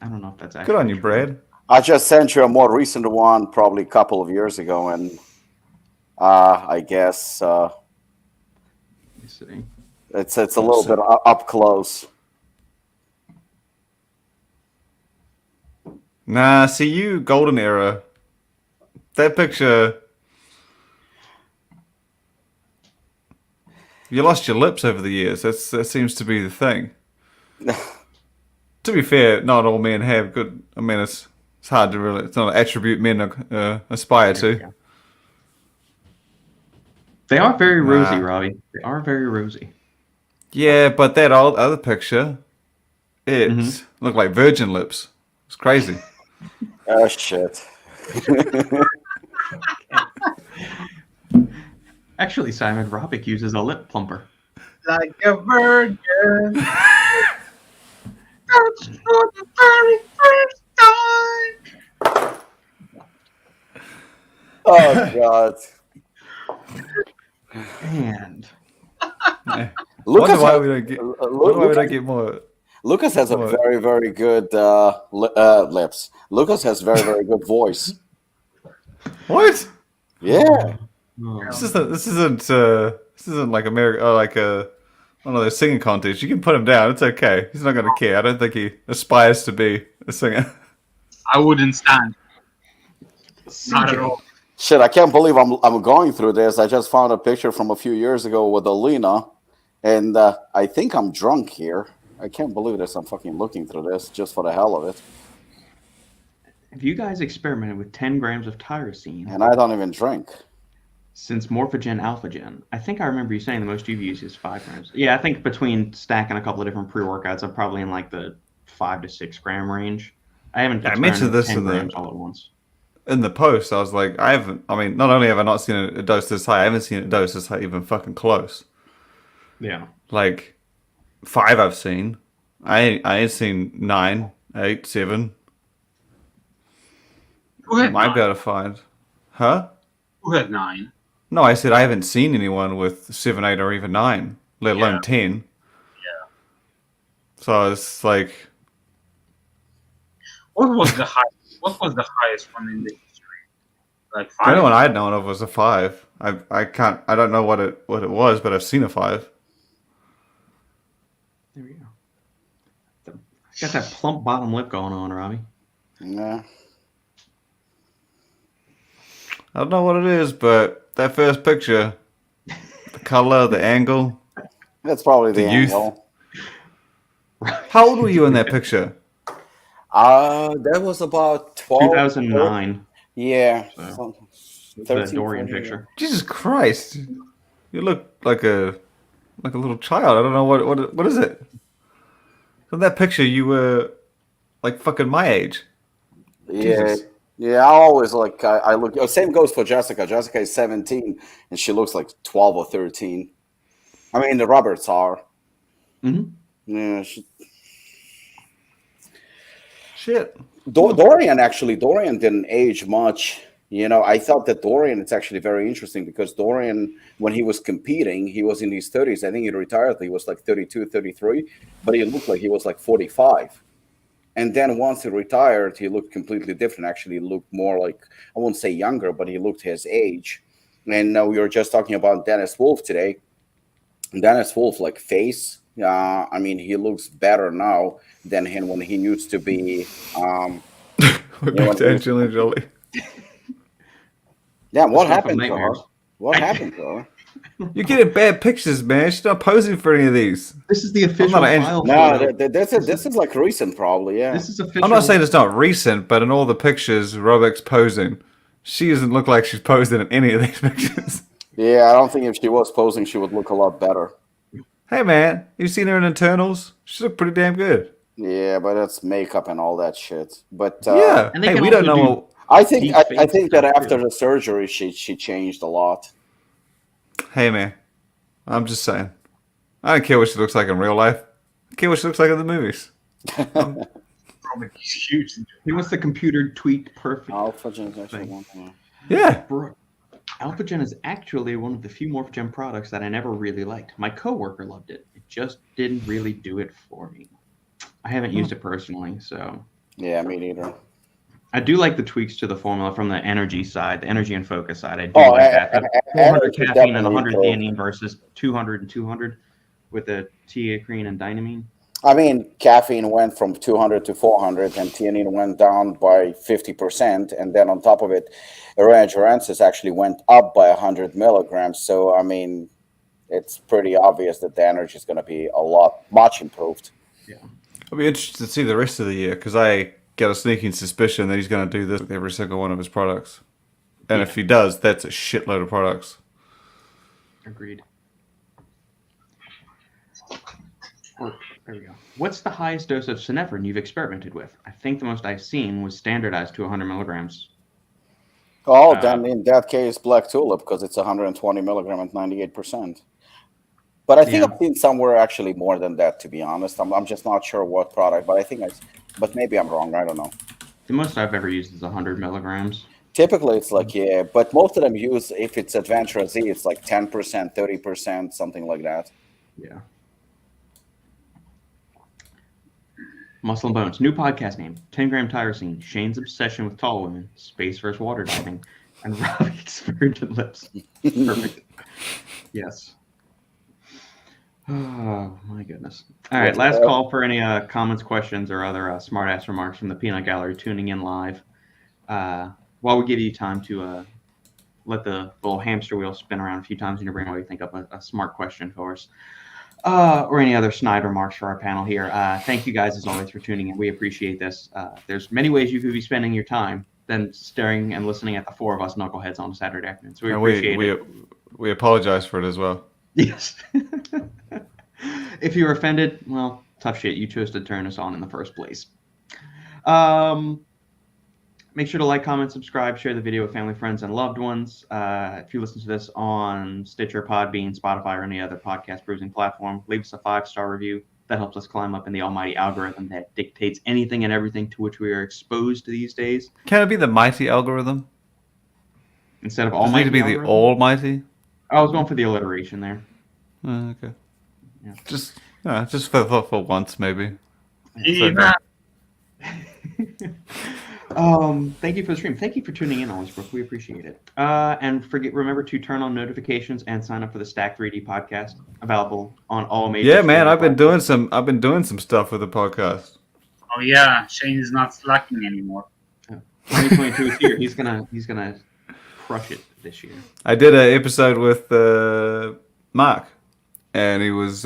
I don't know if that's actually good on you, true. Brad. I just sent you a more recent one, probably a couple of years ago, and I guess Let me see. it's a little bit up close. Nah, see you, golden era. That picture. You lost your lips over the years. That seems to be the thing. To be fair, not all men have good. I mean, it's hard to really. It's not an attribute men aspire to. They are very rosy, Robbie. They are very rosy. Yeah, but that other picture, it looked like virgin lips. It's crazy. Oh shit. Actually, Simon Robic uses a lip plumper. Like a virgin. That's for the very first time. Oh god. And Lucas, why we don't get more. Lucas has a very, very good lips. Lucas has very, very good voice. What? Yeah. This isn't like America or like one of those singing contests. You can put him down. It's okay. He's not going to care. I don't think he aspires to be a singer. I wouldn't stand. Not at all. Shit, I can't believe I'm going through this. I just found a picture from a few years ago with Alina, and I think I'm drunk here. I can't believe this. I'm fucking looking through this just for the hell of it. have you guys experimented with 10 grams of tyrosine? And I don't even drink. Since Morphogen AlphaGen. I think I remember you saying the most you've used is 5 grams. Yeah, I think between stacking a couple of different pre-workouts, I'm probably in like the 5 to 6 gram range. I haven't mentioned this 10 grams all at once. In the post, I was like, not only have I not seen a dose this high, I haven't seen a dose this high even fucking close. Yeah. Like 5 I've seen. I ain't seen 9, 8, 7. Might be able to find. Huh? Who had 9? No, I said I haven't seen anyone with 7, 8, or even 9, let alone 10. Yeah. So it's like, What was the highest one in the history? Like 5? the only one I'd known of was a 5. I don't know what it was, but I've seen a 5. There we go. Got that plump bottom lip going on, Robbie. Yeah. I don't know what it is, but that first picture, the color, the angle. That's probably the youth. angle. How old were you in that picture? That was about 12. 2009. Yeah. So, the 13, Dorian 14, picture. Jesus Christ! You look like a little child. I don't know what is it. From that picture, you were like fucking my age. Yeah. Jesus. Yeah, I always like I look. Same goes for Jessica. Jessica is 17, and she looks like 12 or 13. I mean, the Roberts are. Mm-hmm. Yeah, Shit. Dorian didn't age much. I thought that Dorian, it's actually very interesting because Dorian, when he was competing, he was in his 30s. I think he retired. He was like 32, 33, but he looked like he was like 45. And then once he retired, he looked completely different. Actually, he looked more like, I won't say younger, but he looked his age. And we were just talking about Dennis Wolf today. Dennis Wolf, like face, I mean, he looks better now than him when he used to be. We're back to Angelina Jolie. Yeah, what That's happened to her? What happened to her? You're getting bad pictures, man. She's not posing for any of these. This is the official file No, photo. this is like recent, probably. Yeah. This is official. I'm not saying it's not recent, but in all the pictures, Robeck's posing. She doesn't look like she's posing in any of these pictures. Yeah, I don't think if she was posing, she would look a lot better. Hey, man, you seen her in Internals? She looked pretty damn good. Yeah, but that's makeup and all that shit. But Yeah. And they Hey, can we don't also know. do- What... I think that stuff, after too. the surgery, she changed a lot. Hey, man, I'm just saying. I don't care what she looks like in real life. I care what she looks like in the movies. Probably huge. He wants the computer tweaked perfect. AlphaGen is actually one thing. Yeah. AlphaGen is actually one of the few Morphogen products that I never really liked. My coworker loved it. It just didn't really do it for me. I haven't used it personally, so. Yeah, me neither. I do like the tweaks to the formula from the energy side, the energy and focus side. I do Oh, like that. The 400 energy caffeine and definitely 100 improved. theanine versus 200 and 200 with the theacrine and dynamine. I mean, caffeine went from 200 to 400, and theanine went down by 50%, and then on top of it, Aragerensis actually went up by 100 milligrams. So, I mean, it's pretty obvious that the energy is going to be much improved. Yeah. I'll be interested to see the rest of the year because I get a sneaking suspicion that he's going to do this with every single one of his products. And if he does, that's a shitload of products. Agreed. There we go. What's the highest dose of Synephrine you've experimented with? I think the most I've seen was standardized to 100 milligrams. Oh, then in that case, Black Tulip, because it's 120 milligram and 98%. But I think I've seen somewhere actually more than that, to be honest. I'm just not sure what product, but but maybe I'm wrong. I don't know. The most I've ever used is 100 milligrams. Typically, it's like, yeah, but most of them use, if it's Adventure Z, it's like 10%, 30%, something like that. Yeah. Muscle and Bones. New podcast name. 10-gram tyrosine. Shane's obsession with tall women. Space versus water diving. And Robbie's virgin lips. Perfect. Yes. Oh, my goodness. All right, last call for any comments, questions, or other smart-ass remarks from the peanut gallery tuning in live. While we give you time to let the little hamster wheel spin around a few times in your brain while you think up a smart question for us. Or any other snide remarks for our panel here. Thank you guys, as always, for tuning in. We appreciate this. There's many ways you could be spending your time than staring and listening at the four of us knuckleheads on a Saturday afternoon. So we appreciate it. We apologize for it as well. Yes. If you were offended, well, tough shit. You chose to turn us on in the first place. Make sure to like, comment, subscribe, share the video with family, friends, and loved ones. If you listen to this on Stitcher, Podbean, Spotify, or any other podcast cruising platform, leave us a 5-star review. That helps us climb up in the almighty algorithm that dictates anything and everything to which we are exposed these days. Can it be the mighty algorithm? Instead of Does it almighty need to be algorithm? the almighty? I was going for the alliteration there. Okay. Yeah. Just for once, maybe. Yeah. Thank you for the stream. Thank you for tuning in, always, Brooke. We appreciate it. And remember to turn on notifications and sign up for the Stack 3D podcast, available on all major. Yeah, man, I've been doing some stuff with the podcast. Oh yeah, Shane is not slacking anymore. 2022 is here. He's gonna crush it this year. I did an episode with Mark, and he was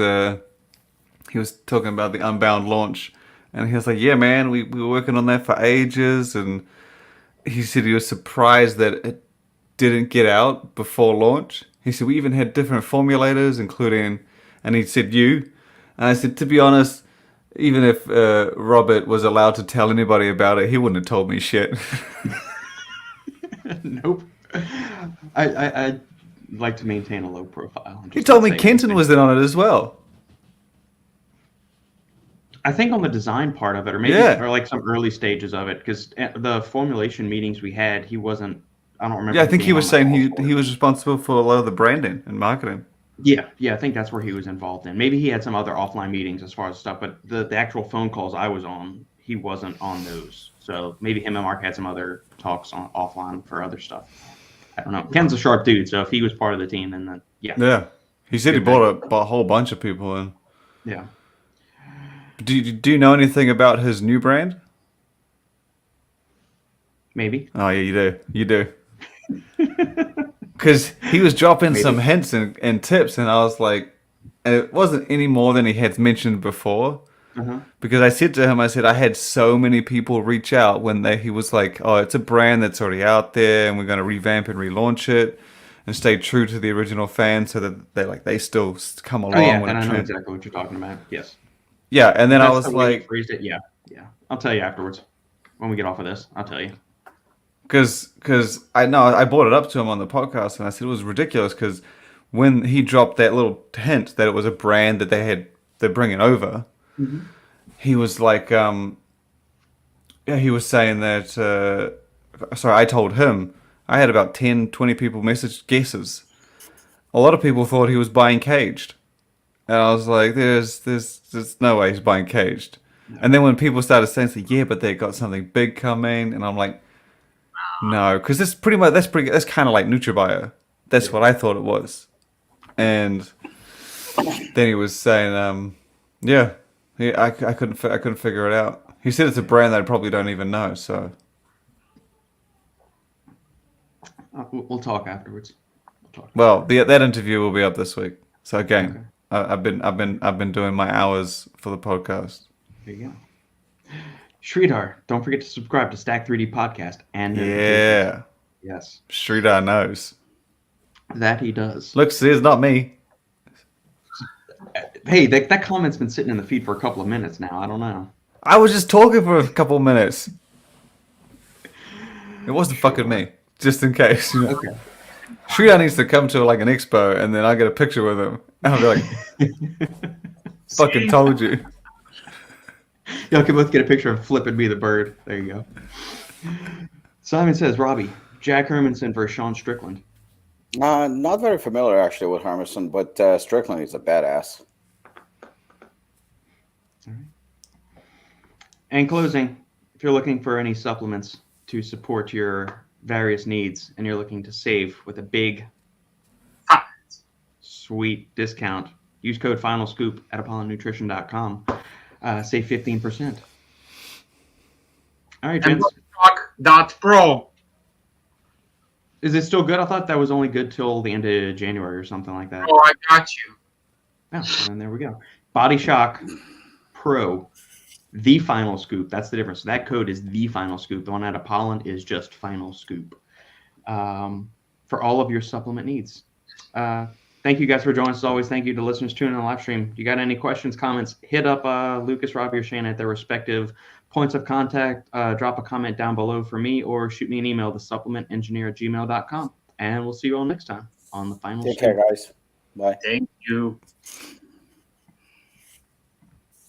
talking about the Unbound launch, And he was like, yeah, man, we were working on that for ages. And he said he was surprised that it didn't get out before launch. He said, we even had different formulators, including, and he said, you. And I said, to be honest, even if Robert was allowed to tell anybody about it, he wouldn't have told me shit. Nope. I'd like to maintain a low profile. He told me Kenton was in on it as well. I think on the design part of it, or maybe or like some early stages of it, because the formulation meetings we had, he wasn't. I don't remember. Yeah, I think he was saying he was responsible for a lot of the branding and marketing. Yeah, I think that's where he was involved in. Maybe he had some other offline meetings as far as stuff, but the actual phone calls I was on, he wasn't on those. So maybe him and Mark had some other talks on offline for other stuff. I don't know. Ken's a sharp dude, so if he was part of the team, then yeah. Yeah, he said he brought a whole bunch of people in. Yeah. Do you know anything about his new brand? Maybe. Oh yeah, you do. Because he was dropping some hints and tips, and I was like, and it wasn't any more than he had mentioned before. Because I said to him, I had so many people reach out when he was like, oh, it's a brand that's already out there, and we're going to revamp and relaunch it, and stay true to the original fans, so that they still come along. Oh yeah, and I know exactly what you're talking about. Yes. Yeah, and then I was like, yeah. I'll tell you afterwards when we get off of this. I'll tell you. Because I know I brought it up to him on the podcast, and I said it was ridiculous because when he dropped that little hint that it was a brand that they're bringing over, he was like, he was saying that. Sorry, I told him I had about 10, 20 people message guesses. A lot of people thought he was buying Caged, and I was like, "There's no way he's buying Caged." No. And then when people started saying, "Yeah, but they got something big coming," and I'm like, "No," because that's kind of like NutriBio. That's what I thought it was. And then he was saying, I couldn't figure it out. He said it's a brand that I probably don't even know. So we'll talk afterwards. Well, that interview will be up this week. So again, okay. I've been doing my hours for the podcast. There you go. Sridhar, don't forget to subscribe to Stack 3D Podcast and yes, Sridhar knows that he does. Look, see, it's not me. Hey, that comment's been sitting in the feed for a couple of minutes now. I don't know. I was just talking for a couple of minutes. It wasn't fucking me, just in case. You know? Okay. Sridhar needs to come to like an expo, and then I get a picture with him, and I'll be like, "Fucking told you." Y'all can both get a picture of Flippin' Me the Bird. There you go. Simon says, Robbie, Jack Hermanson versus Sean Strickland. Not very familiar, actually, with Hermanson, but Strickland is a badass. All right. In closing, if you're looking for any supplements to support your various needs and you're looking to save with a big, sweet discount, use code FINALSCOOP at ApollonNutrition.com. Save 15%. All right, gents. Pro. Is it still good? I thought that was only good till the end of January or something like that. Oh, I got you. Oh, and there we go. Body Shock Pro, the Final Scoop. That's the difference. That code is the Final Scoop. The one at Apollon is just Final Scoop. For all of your supplement needs. Thank you guys for joining us as always. Thank you to listeners tuning in on the live stream. You got any questions, comments, hit up Lukasz, Robbie, or Shane at their respective points of contact. Drop a comment down below for me or shoot me an email to supplementengineer@gmail.com. And we'll see you all next time on the Final Take care, guys. Bye. Thank you.